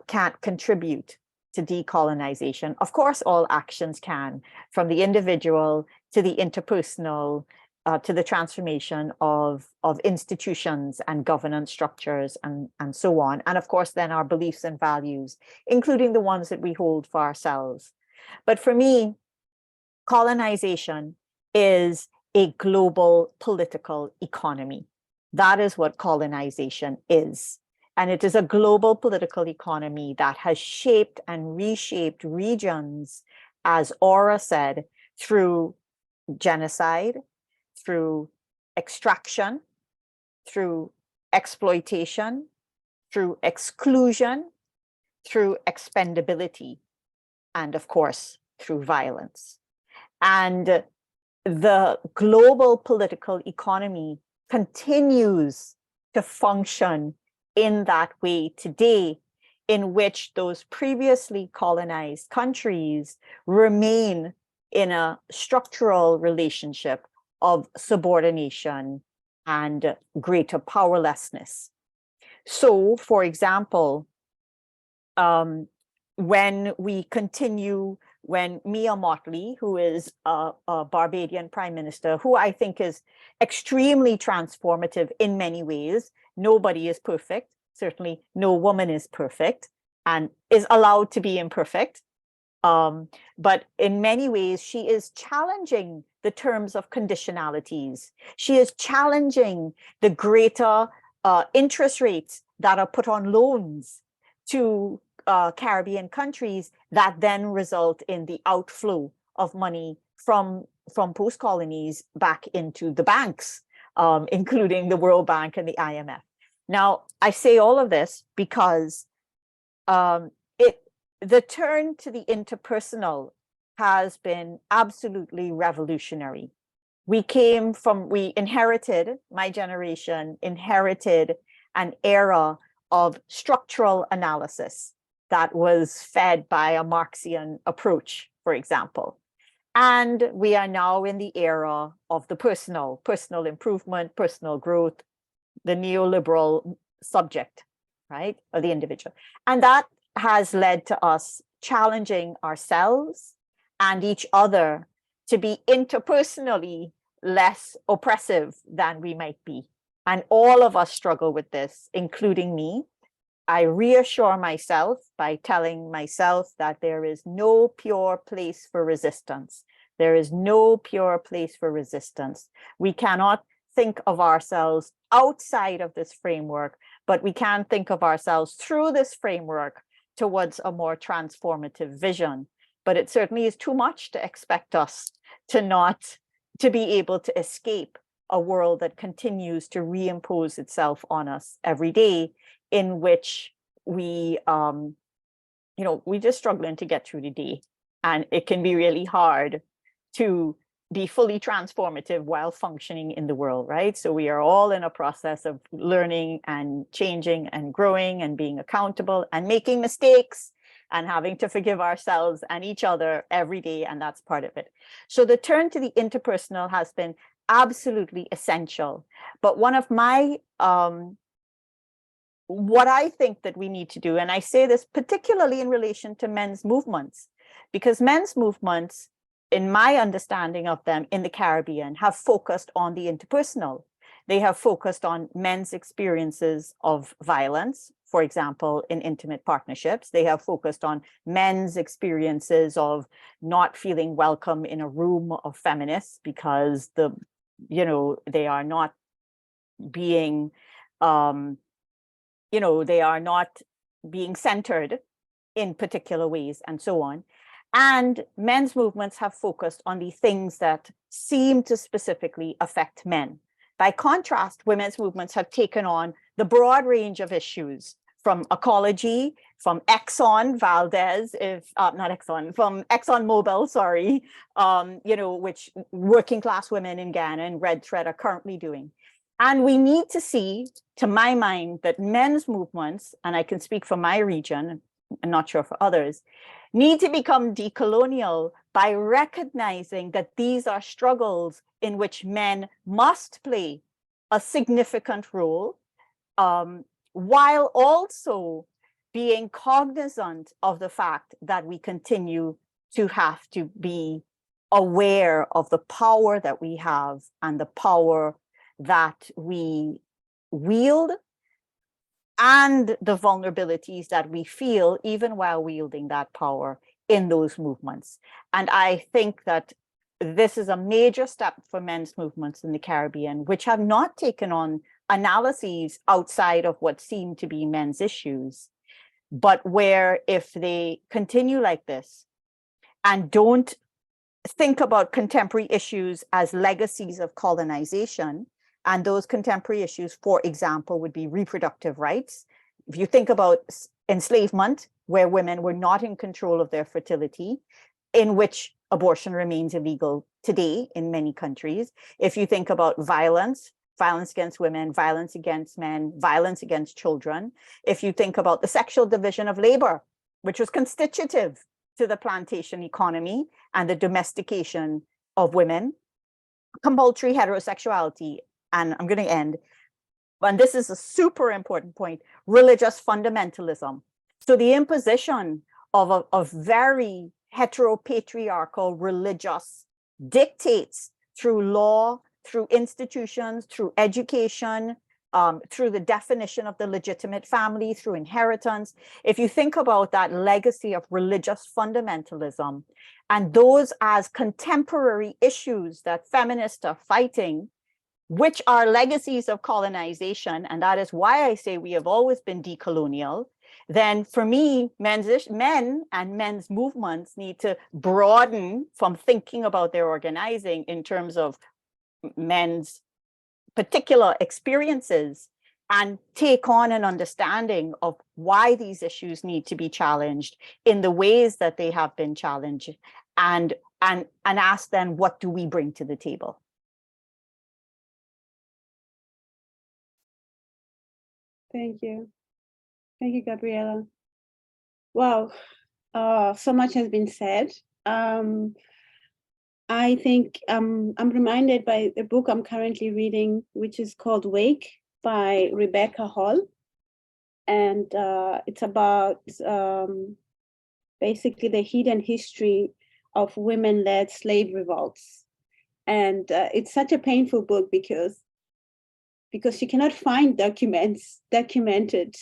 E: can't contribute to decolonization. Of course, all actions can, from the individual to the interpersonal to the transformation of institutions and governance structures and so on. And of course, then our beliefs and values, including the ones that we hold for ourselves. But for me, colonization is a global political economy. That is what colonization is. And it is a global political economy that has shaped and reshaped regions, as Aura said, through genocide, through extraction, through exploitation, through exclusion, through expendability, and of course, through violence. And the global political economy continues to function in that way today, in which those previously colonized countries remain in a structural relationship of subordination and greater powerlessness. So, for example, when Mia Mottley, who is a Barbadian prime minister, who I think is extremely transformative in many ways, nobody is perfect, certainly no woman is perfect and is allowed to be imperfect. But in many ways, she is challenging the terms of conditionalities. She is challenging the greater interest rates that are put on loans to Caribbean countries that then result in the outflow of money from post colonies back into the banks, including the World Bank and the IMF. Now, I say all of this because the turn to the interpersonal has been absolutely revolutionary. My generation inherited an era of structural analysis that was fed by a Marxian approach, for example. And we are now in the era of the personal improvement, personal growth, the neoliberal subject, right, of the individual. And that has led to us challenging ourselves and each other to be interpersonally less oppressive than we might be. And all of us struggle with this, including me. I reassure myself by telling myself that there is no pure place for resistance. There is no pure place for resistance. We cannot think of ourselves outside of this framework, but we can think of ourselves through this framework towards a more transformative vision. But it certainly is too much to expect us to be able to escape a world that continues to reimpose itself on us every day, in which we just struggling to get through the day. And it can be really hard to be fully transformative while functioning in the world, right? So we are all in a process of learning and changing and growing and being accountable and making mistakes and having to forgive ourselves and each other every day, and that's part of it. So the turn to the interpersonal has been absolutely essential. But one of my, what I think that we need to do, and I say this particularly in relation to men's movements, because men's movements, in my understanding of them in the Caribbean, have focused on the interpersonal. They have focused on men's experiences of violence, for example, in intimate partnerships. They have focused on men's experiences of not feeling welcome in a room of feminists because they are not being, they are not being centered in particular ways and so on. And men's movements have focused on the things that seem to specifically affect men. By contrast, women's movements have taken on the broad range of issues, from ecology, from Exxon Mobil, sorry, which working class women in Ghana and Red Thread are currently doing. And we need to see, to my mind, that men's movements, and I can speak for my region, I'm not sure for others, need to become decolonial by recognizing that these are struggles in which men must play a significant role, while also being cognizant of the fact that we continue to have to be aware of the power that we have and the power that we wield and the vulnerabilities that we feel even while wielding that power in those movements. And I think that this is a major step for men's movements in the Caribbean, which have not taken on analyses outside of what seem to be men's issues, but where if they continue like this and don't think about contemporary issues as legacies of colonization, and those contemporary issues, for example, would be reproductive rights. If you think about enslavement, where women were not in control of their fertility, in which abortion remains illegal today in many countries. If you think about violence, violence against women, violence against men, violence against children. If you think about the sexual division of labor, which was constitutive to the plantation economy and the domestication of women, compulsory heterosexuality, and I'm going to end, and this is a super important point, religious fundamentalism. So the imposition of a very heteropatriarchal religious dictates through law, through institutions, through education, through the definition of the legitimate family, through inheritance. If you think about that legacy of religious fundamentalism and those as contemporary issues that feminists are fighting, which are legacies of colonization, and that is why I say we have always been decolonial, then for me, men and men's movements need to broaden from thinking about their organizing in terms of men's particular experiences and take on an understanding of why these issues need to be challenged in the ways that they have been challenged, and ask then, what do we bring to the table?
A: Thank you. Thank you, Gabriella. Wow, so much has been said. I think I'm reminded by the book I'm currently reading, which is called Wake by Rebecca Hall. And it's about basically the hidden history of women-led slave revolts. And it's such a painful book because she cannot find documented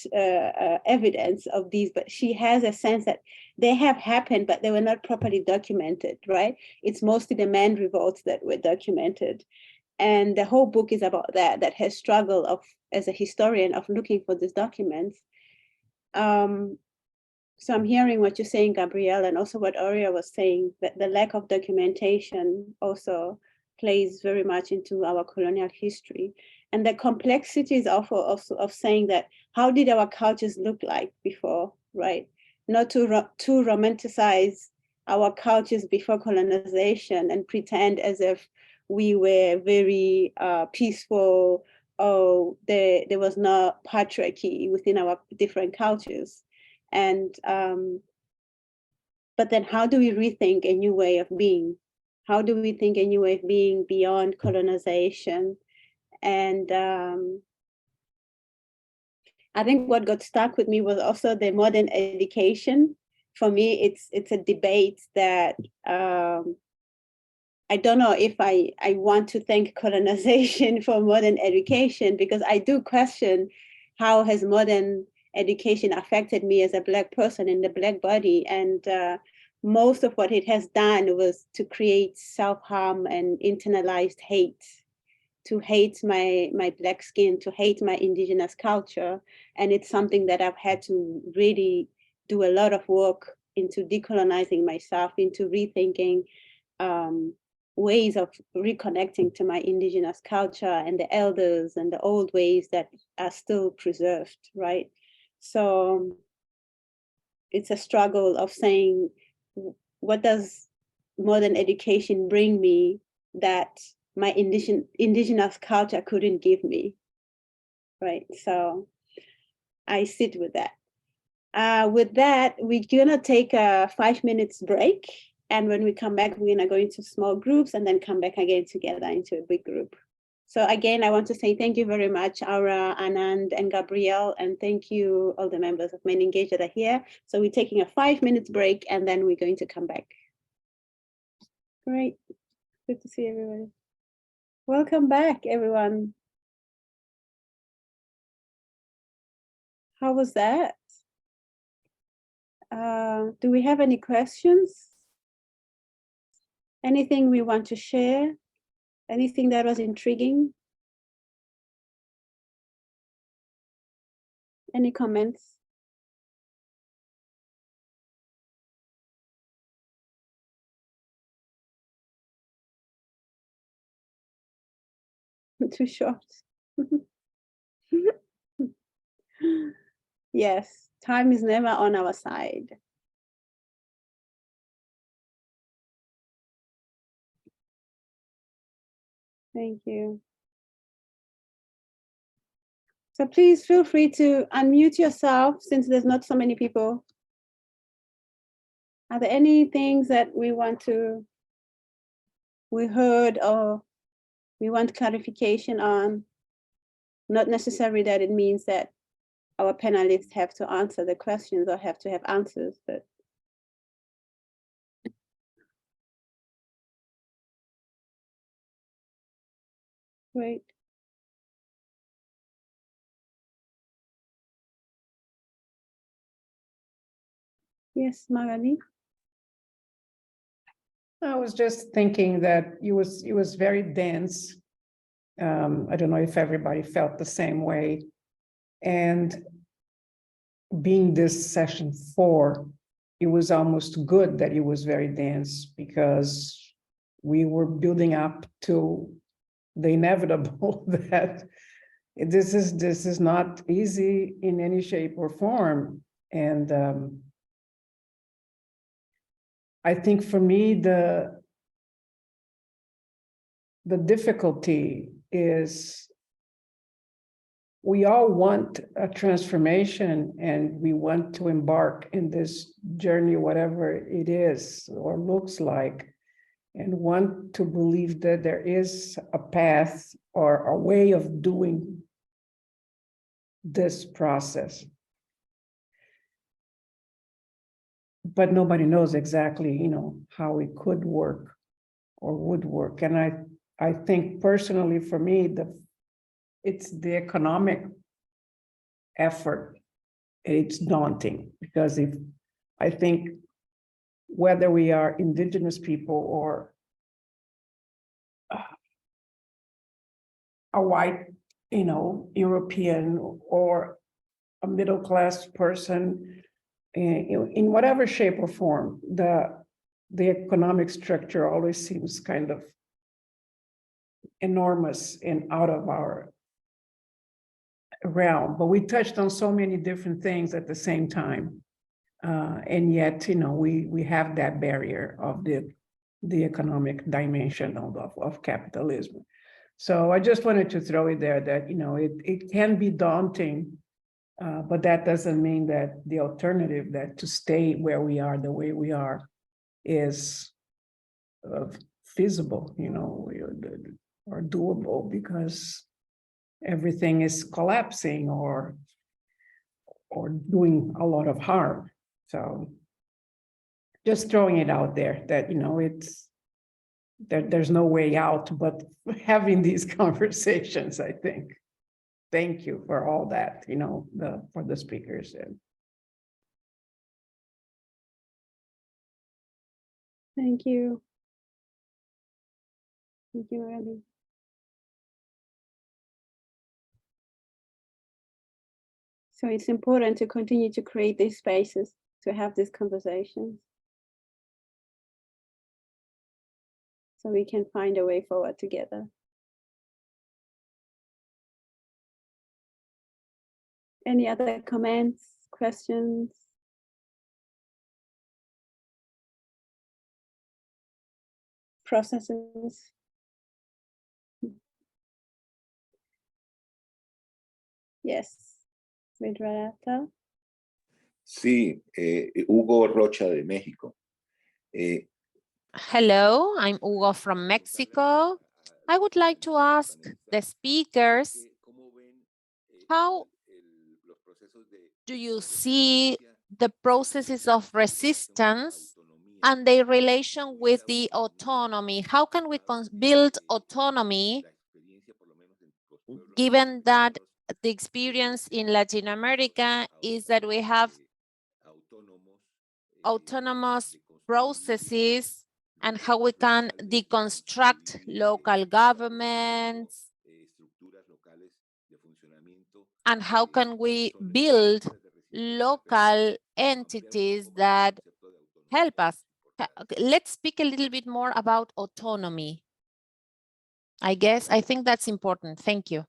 A: evidence of these, but she has a sense that they have happened, but they were not properly documented, right? It's mostly the men revolts that were documented. And the whole book is about that her struggle of, as a historian, of looking for these documents. So I'm hearing what you're saying, Gabrielle, and also what Aurea was saying, that the lack of documentation also plays very much into our colonial history. And the complexities of saying that, how did our cultures look like before, right? Not to romanticize our cultures before colonization and pretend as if we were very peaceful, or there was no patriarchy within our different cultures. And but then how do we rethink a new way of being? How do we think a new way of being beyond colonization? And I think what got stuck with me was also the modern education. For me, it's a debate that I don't know if I want to thank colonization for modern education, because I do question how has modern education affected me as a Black person in the Black body. And most of what it has done was to create self-harm and internalized hate, to hate my Black skin, to hate my indigenous culture. And it's something that I've had to really do a lot of work into decolonizing myself, into rethinking ways of reconnecting to my indigenous culture and the elders and the old ways that are still preserved, right? So it's a struggle of saying, what does modern education bring me that my indigenous culture couldn't give me, right? So I sit with that. With that, we're gonna take a 5 minutes break. And when we come back, we're gonna go into small groups and then come back again together into a big group. So again, I want to say thank you very much, Aura, Anand, and Gabrielle, and thank you all the members of Men Engaged that are here. So we're taking a 5 minutes break and then we're going to come back. Great. Good to see everybody. Welcome back, everyone. How was that? Do we have any questions? Anything we want to share? Anything that was intriguing? Any comments? Too short. Yes, time is never on our side. Thank you. So please feel free to unmute yourself since there's not so many people. Are there any things that we heard or we want clarification on? Not necessarily that it means that our panelists have to answer the questions or have to have answers, but great. Yes, Magali.
F: I was just thinking that it was very dense. I don't know if everybody felt the same way. And being this session 4, it was almost good that it was very dense because we were building up to the inevitable that this is not easy in any shape or form. And I think for me, the difficulty is we all want a transformation and we want to embark in this journey, whatever it is or looks like, and want to believe that there is a path or a way of doing this process. But nobody knows exactly, how it could work or would work. And I think personally for me, it's the economic effort. It's daunting because I think whether we are indigenous people or a white, European or a middle-class person, in whatever shape or form, the economic structure always seems kind of enormous and out of our realm, but we touched on so many different things at the same time. And yet, we have that barrier of the economic dimension of capitalism. So I just wanted to throw it there that, it can be daunting, but that doesn't mean that the alternative, that to stay where we are, the way we are, is feasible, or doable, because everything is collapsing or doing a lot of harm. So just throwing it out there that, there's no way out but having these conversations, I think. Thank you for all that, for the speakers.
A: Thank you. Thank you, Magali. So it's important to continue to create these spaces, to have these conversations, so we can find a way forward together. Any other comments, questions? Processes? Yes, Vidrata.
G: Sí, Hugo Rocha de México.
H: Hello, I'm Hugo from Mexico. I would like to ask the speakers, how do you see the processes of resistance and their relation with the autonomy. How can we build autonomy given that the experience in Latin America is that we have autonomous processes, and how we can deconstruct local governments, and how can we build local entities that help us. Let's speak a little bit more about autonomy. I think that's important. Thank you.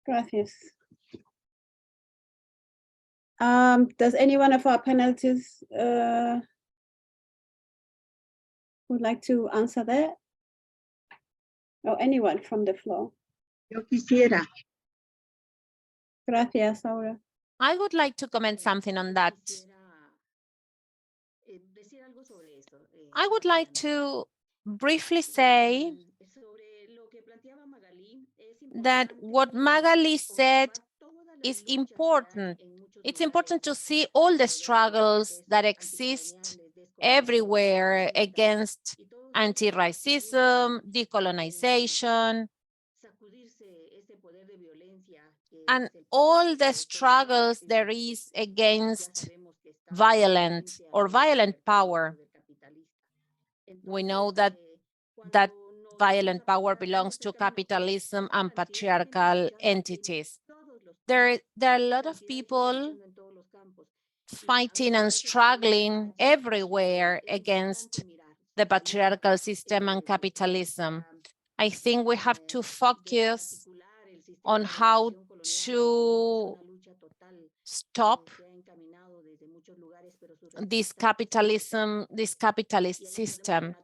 A: Gracias. Does any one of our panelists would like to answer that? Or anyone from the floor?
C: Yo quisiera.
A: Gracias, Aura.
H: I would like to comment something on that. I would like to briefly say that what Magali said is important. It's important to see all the struggles that exist everywhere against anti-racism, decolonization, and all the struggles there is against violent power. We know that violent power belongs to capitalism and patriarchal entities. There are a lot of people fighting and struggling everywhere against the patriarchal system and capitalism. I think we have to focus on how to stop this capitalist system.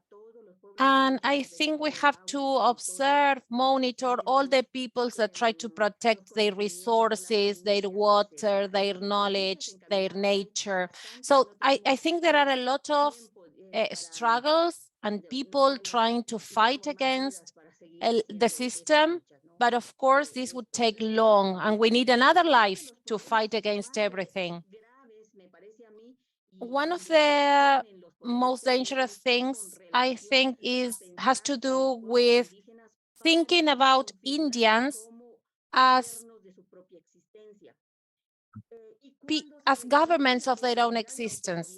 H: And I think we have to observe, monitor all the peoples that try to protect their resources, their water, their knowledge, their nature. So I think there are a lot of struggles and people trying to fight against the system. But of course, this would take long, and we need another life to fight against everything. One of the most dangerous things, I think, has to do with thinking about Indians as governments of their own existence.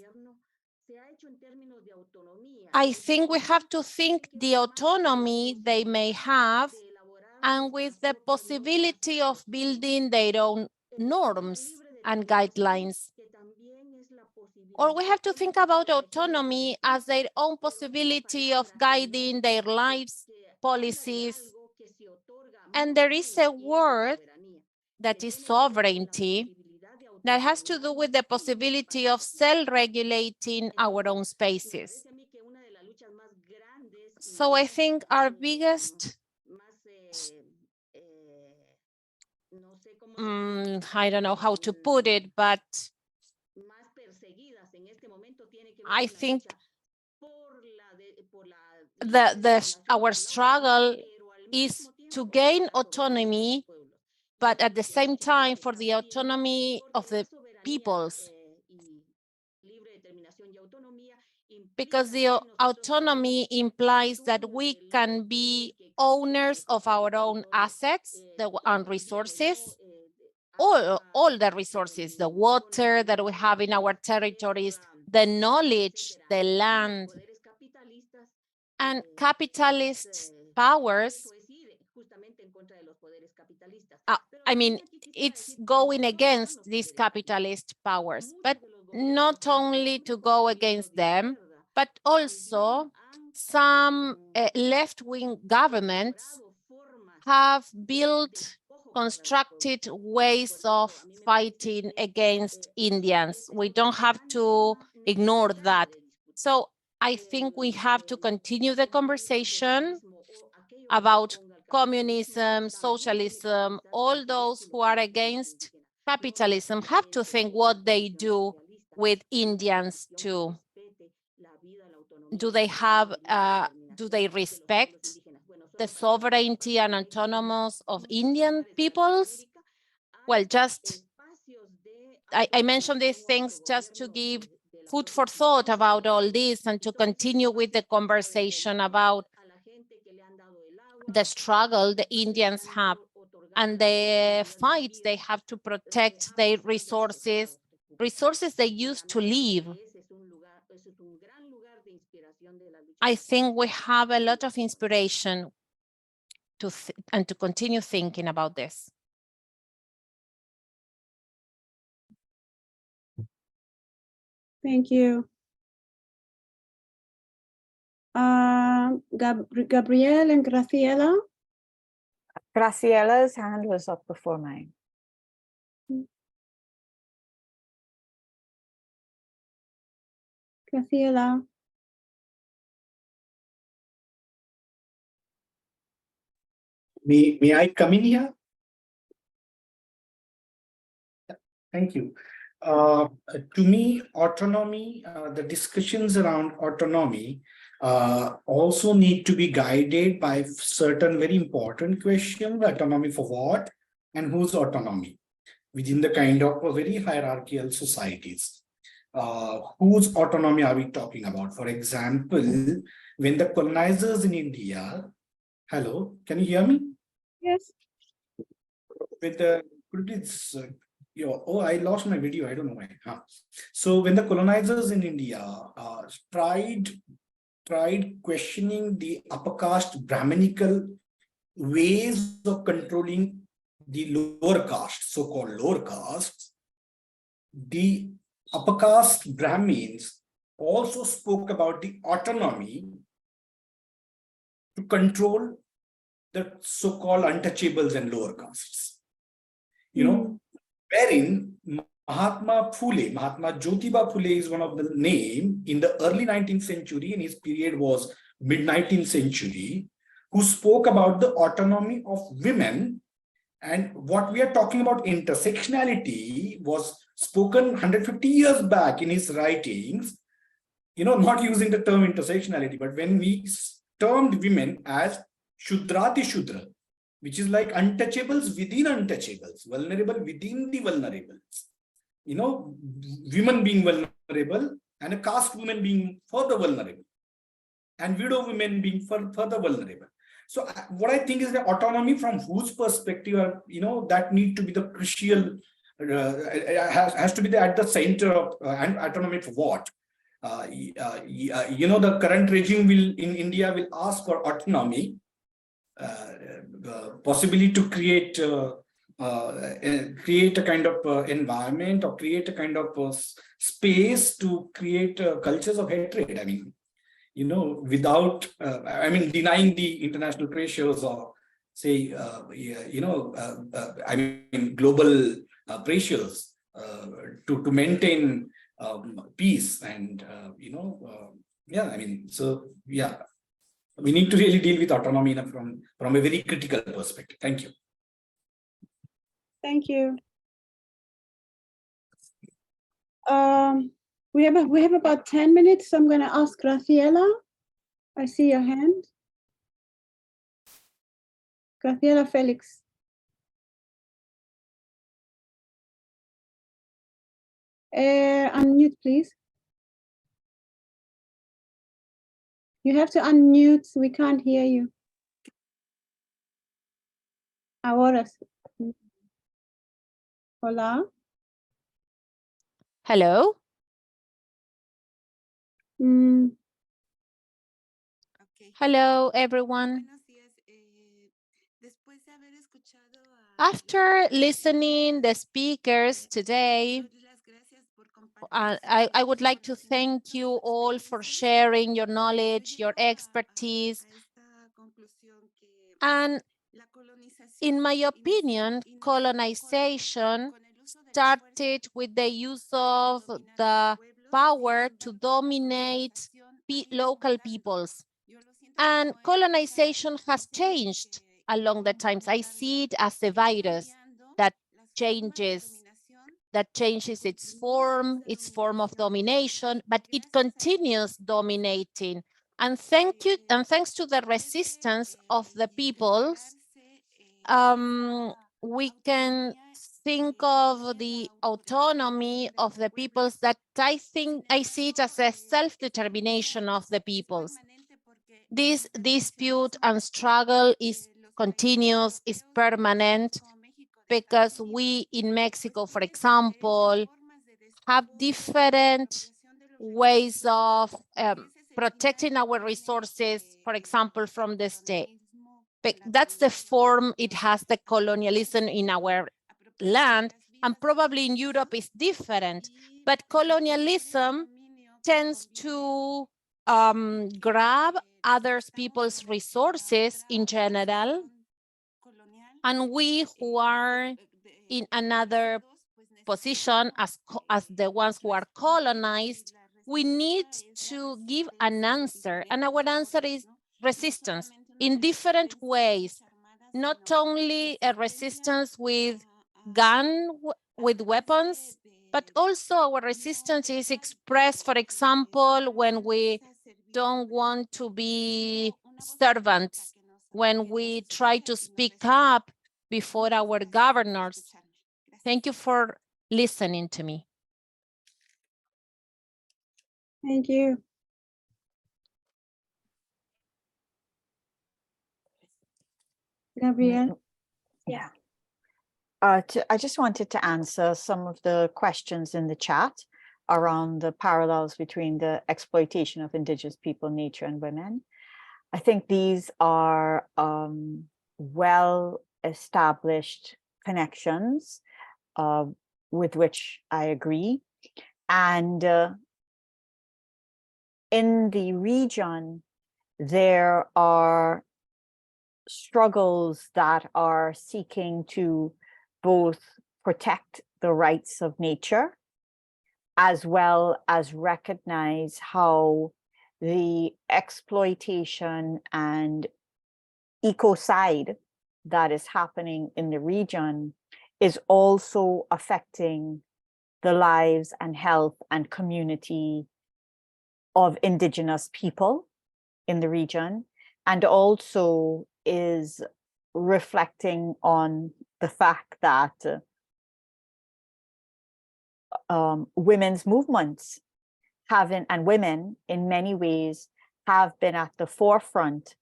H: I think we have to think the autonomy they may have, and with the possibility of building their own norms and guidelines. Or we have to think about autonomy as their own possibility of guiding their lives, policies. And there is a word that is sovereignty that has to do with the possibility of self-regulating our own spaces. So I think our biggest, I don't know how to put it, but I think our struggle is to gain autonomy, but at the same time for the autonomy of the peoples. Because the autonomy implies that we can be owners of our own assets and resources, all the resources, the water that we have in our territories, the knowledge, the land, and capitalist powers. I mean, it's going against these capitalist powers, but not only to go against them, but also some left-wing governments have constructed ways of fighting against Indians. We don't have to ignore that. So I think we have to continue the conversation about communism, socialism. All those who are against capitalism have to think what they do with Indians too. Do they respect the sovereignty and autonomous of Indian peoples? Well, just, I mentioned these things just to give food for thought about all this and to continue with the conversation about the struggle the Indians have and the fight they have to protect their resources they used to live. I think we have a lot of inspiration and to continue thinking about this.
A: Thank you. Gabrielle and Graciela.
E: Graciela's hand was up before mine.
A: Graciela.
B: May I come in here? Thank you. To me, autonomy, the discussions around autonomy also need to be guided by certain very important questions. Autonomy for what and whose autonomy within the kind of a very hierarchical societies. Whose autonomy are we talking about? For example, when the colonizers in India, hello, can you hear me?
A: Yes.
B: With the, could you please, oh, I lost my video. I don't know why. So when the colonizers in India tried questioning the upper caste Brahminical ways of controlling the lower caste, so-called lower castes, the upper caste Brahmins also spoke about the autonomy to control the so-called untouchables and lower castes. You know, wherein Mahatma Jyotiba Phule is one of the name in the early 19th century, and his period was mid-19th century, who spoke about the autonomy of women. And what we are talking about intersectionality was spoken 150 years back in his writings, you know, not using the term intersectionality, but when we termed women as Shudrati Shudra, which is like untouchables within untouchables, vulnerable within the vulnerables. You know, women being vulnerable and a caste woman being further vulnerable and widow women being further vulnerable. So what I think is the autonomy from whose perspective, you know, that need to be the crucial, has to be at the center of and autonomy for what? You know, the current regime will in India will ask for autonomy, possibly to create a kind of environment or create a kind of space to create cultures of hatred. I mean, you know, without, I mean, denying the international pressures or say, you know, I mean, global pressures to maintain peace and, you know, yeah, I mean, so, yeah. We need to really deal with autonomy from a very critical perspective. Thank you.
A: Thank you. We have about 10 minutes, so I'm going to ask Graciela. I see your hand. Graciela Felix. Unmute, please. You have to unmute. We can't hear you. Ahora. Hola.
H: Hello. Hello, everyone. After listening the speakers today, I would like to thank you all for sharing your knowledge, your expertise. And in my opinion, colonization started with the use of the power to dominate local peoples. And colonization has changed along the times. I see it as a virus that changes its form of domination, but it continues dominating. And thanks to the resistance of the peoples, we can think of the autonomy of the peoples that I see it as a self-determination of the peoples. This dispute and struggle is continuous, is permanent, because we in Mexico, for example, have different ways of protecting our resources, for example, from the state. But that's the form it has, the colonialism in our land, and probably in Europe is different. But colonialism tends to grab other people's resources in general, and we who are in another position as the ones who are colonized, we need to give an answer, and our answer is resistance in different ways, not only a resistance with weapons, but also our resistance is expressed, for example, when we don't want to be servants, when we try to speak up before our governors. Thank you for listening to me.
A: Thank you. Gabrielle?
E: Yeah. I just wanted to answer some of the questions in the chat around the parallels between the exploitation of indigenous people, nature, and women. I think these are well-established connections with which I agree. And in the region, there are struggles that are seeking to both protect the rights of nature, as well as recognize how the exploitation and ecocide that is happening in the region is also affecting the lives and health and community of indigenous people in the region, and also is reflecting on the fact that women's movements and women in many ways have been at the forefront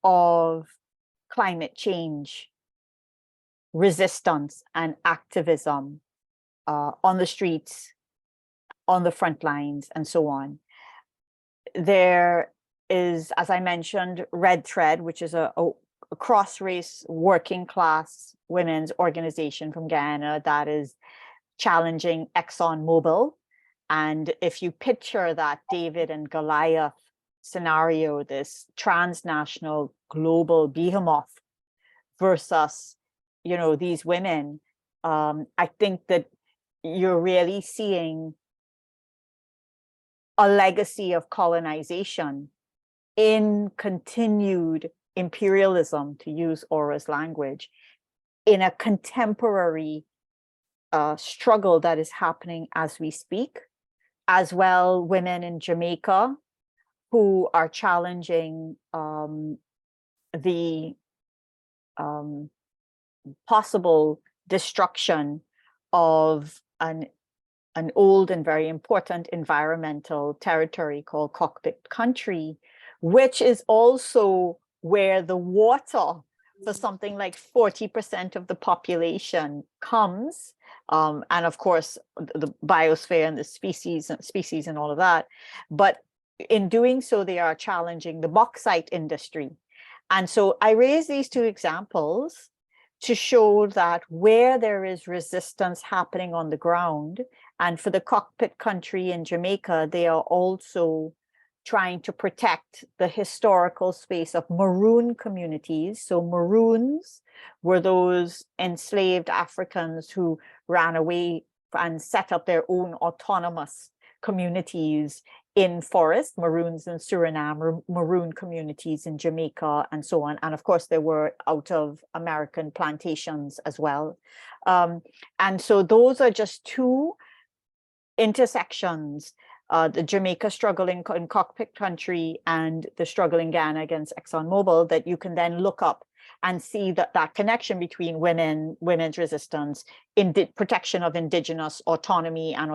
E: of climate change resistance and activism on the streets, on the front lines, and so on. There is, as I mentioned, Red Thread, which is a cross-race working class women's organization from Guyana that is challenging ExxonMobil. And if you picture that David and Goliath scenario, this transnational global behemoth versus, you know, these women, I think that you're really seeing a legacy of colonization in continued imperialism, to use Aura's language, in a contemporary struggle that is happening as we speak. As well, women in Jamaica who are challenging the possible destruction of an old and very important environmental territory called Cockpit Country, which is also where the water for something like 40% of the population comes. And of course, the biosphere and the species and all of that. But in doing so, they are challenging the bauxite industry. And so I raise these two examples to show that where there is resistance happening on the ground, and for the Cockpit Country in Jamaica, they are also trying to protect the historical space of Maroon communities. So Maroons were those enslaved Africans who ran away and set up their own autonomous communities in forest, Maroons in Suriname, Maroon communities in Jamaica, and so on. And of course, there were out of American plantations as well. And so those are just two intersections the Jamaica struggle in cockpit country and the struggle in Ghana against ExxonMobil, that you can then look up and see that connection between women's resistance, protection of indigenous autonomy and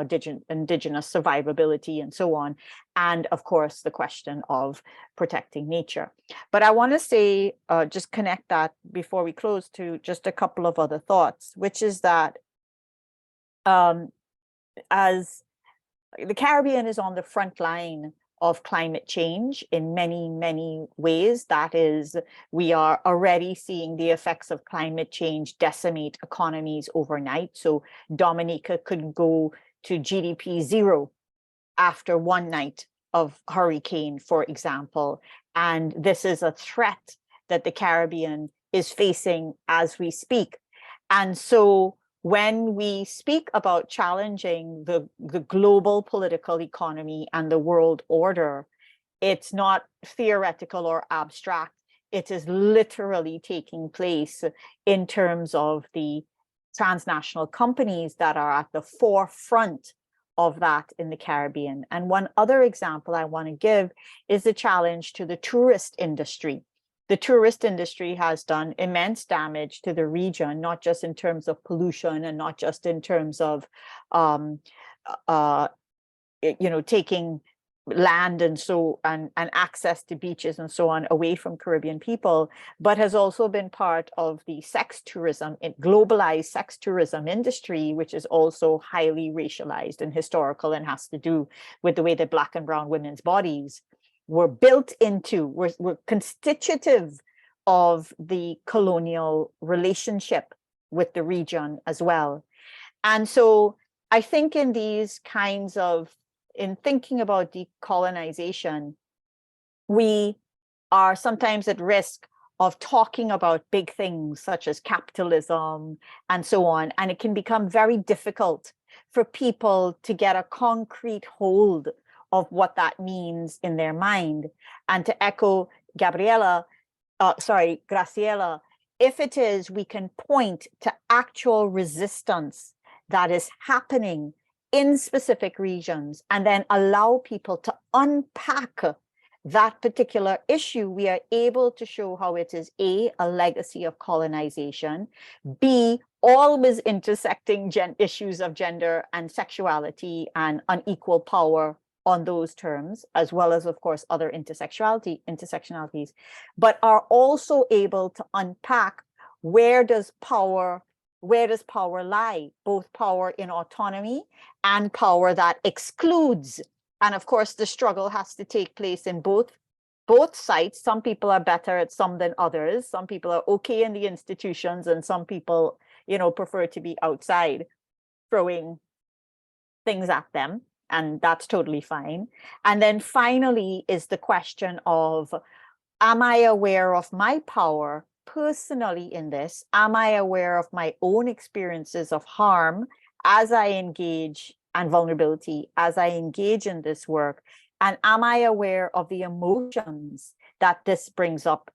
E: indigenous survivability and so on. And of course, the question of protecting nature. But I want to say, just connect that before we close to just a couple of other thoughts, which is that as the Caribbean is on the front line of climate change in many, many ways. That is, we are already seeing the effects of climate change decimate economies overnight. So Dominica could go to GDP zero after one night of hurricane, for example. And this is a threat that the Caribbean is facing as we speak. And so when we speak about challenging the global political economy and the world order, it's not theoretical or abstract. It is literally taking place in terms of the transnational companies that are at the forefront of that in the Caribbean. And one other example I want to give is the challenge to the tourist industry. The tourist industry has done immense damage to the region, not just in terms of pollution and not just in terms of, taking land and access to beaches and so on away from Caribbean people, but has also been part of the sex tourism, globalized sex tourism industry, which is also highly racialized and historical and has to do with the way that Black and brown women's bodies were built into, were constitutive of the colonial relationship with the region as well. And so I think in these kinds of, in thinking about decolonization, we are sometimes at risk of talking about big things such as capitalism and so on. And it can become very difficult for people to get a concrete hold of what that means in their mind. And to echo Graciela, if it is, we can point to actual resistance that is happening in specific regions and then allow people to unpack that particular issue, we are able to show how it is A, a legacy of colonization, B, always intersecting issues of gender and sexuality and unequal power on those terms, as well as, of course, other intersectionalities, but are also able to unpack where does power lie, both power in autonomy and power that excludes. And of course, the struggle has to take place in both sides. Some people are better at some than others. Some people are okay in the institutions, and some people, prefer to be outside throwing things at them. And that's totally fine. And then finally is the question of, am I aware of my power personally in this? Am I aware of my own experiences of harm as I engage, and vulnerability as I engage in this work? And am I aware of the emotions that this brings up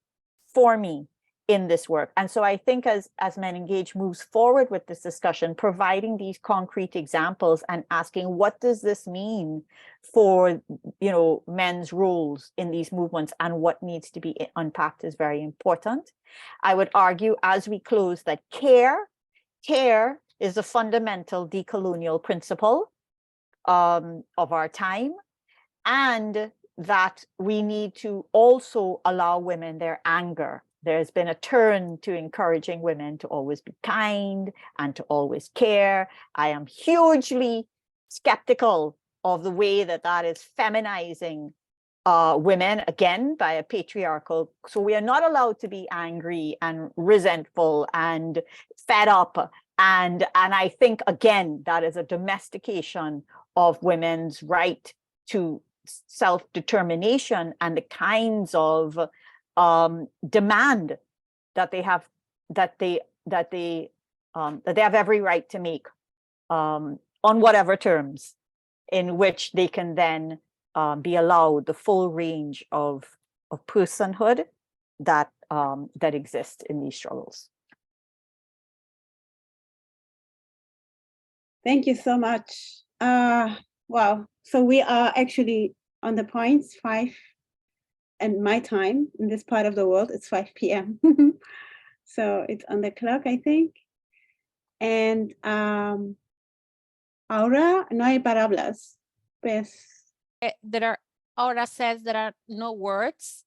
E: for me in this work? And so I think as Men Engage moves forward with this discussion, providing these concrete examples and asking, what does this mean for, men's roles in these movements and what needs to be unpacked is very important. I would argue as we close that care is a fundamental decolonial principle of our time, and that we need to also allow women their anger. There's been a turn to encouraging women to always be kind and to always care. I am hugely skeptical of the way that is feminizing women, again, by a patriarchal. So we are not allowed to be angry and resentful and fed up. And I think, again, that is a domestication of women's right to self-determination and the kinds of demand that they have, that they have every right to make on whatever terms, in which they can then be allowed the full range of personhood that exists in these struggles.
A: Thank you so much. Wow. So we are actually on the points 5 and my time in this part of the world, it's 5 p.m. So it's on the clock, I think. And ahora no hay palabras. Pues,
H: Ahora says there are no words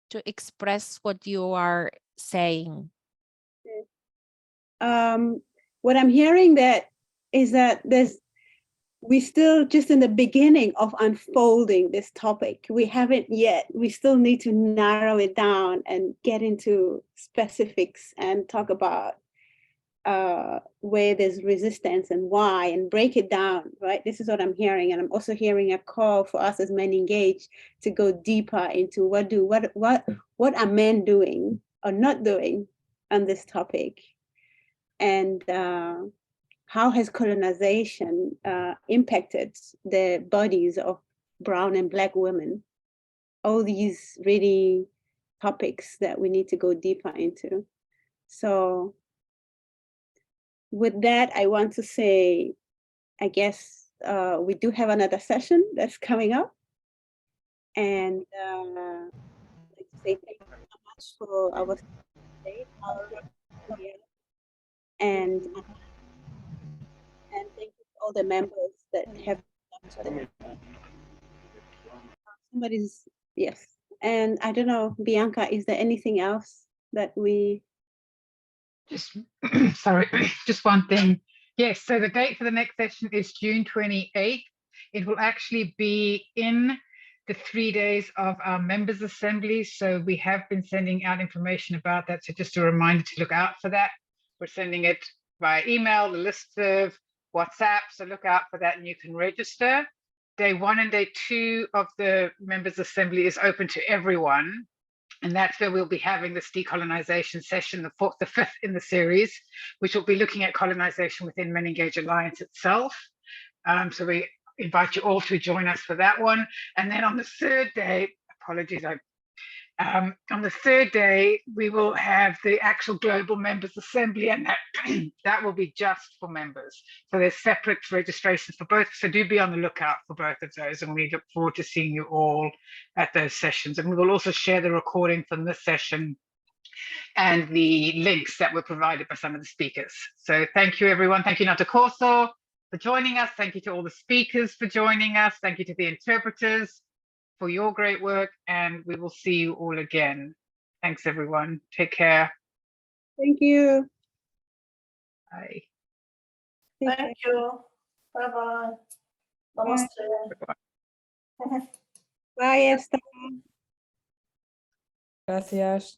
H: to express what you are saying.
A: what I'm hearing is that we're still just in the beginning of unfolding this topic. We still need to narrow it down and get into specifics and talk about where there's resistance and why, and break it down, right? This is what I'm hearing. And I'm also hearing a call for us as men engaged to go deeper into what are men doing or not doing on this topic. And how has colonization impacted the bodies of brown and Black women? All these really topics that we need to go deeper into. So with that, I want to say, I guess we do have another session that's coming up. And I'd like to say thank you so much for our stay, and thank you to all the members that have somebody's, yes. And I don't know, Bianca, is there anything else that we
I: Just sorry, just one thing. Yes, so the date for the next session is June 28th. It will actually be in the 3 days of our members' assembly. So we have been sending out information about that. So just a reminder to look out for that. We're sending it via email, the listserv, WhatsApp. So look out for that and you can register. Day 1 and day 2 of the members' assembly is open to everyone. And that's where we'll be having this decolonization session, the 5th in the series, which will be looking at colonization within Men Engage Alliance itself. So we invite you all to join us for that one. And then on the 3rd day, apologies, on the 3rd day, we will have the actual global members assembly, and that will be just for members. So there's separate registrations for both. So do be on the lookout for both of those. And we look forward to seeing you all at those sessions. And we will also share the recording from this session and the links that were provided by some of the speakers. So thank you, everyone. Thank you, Nata Corso, for joining us. Thank you to all the speakers for joining us. Thank you to the interpreters for your great work, and we will see you all again. Thanks, everyone. Take care.
A: Thank you.
I: Bye.
J: Thank you. Bye-bye. Namaste.
A: Bye, Estela.
K: Gracias.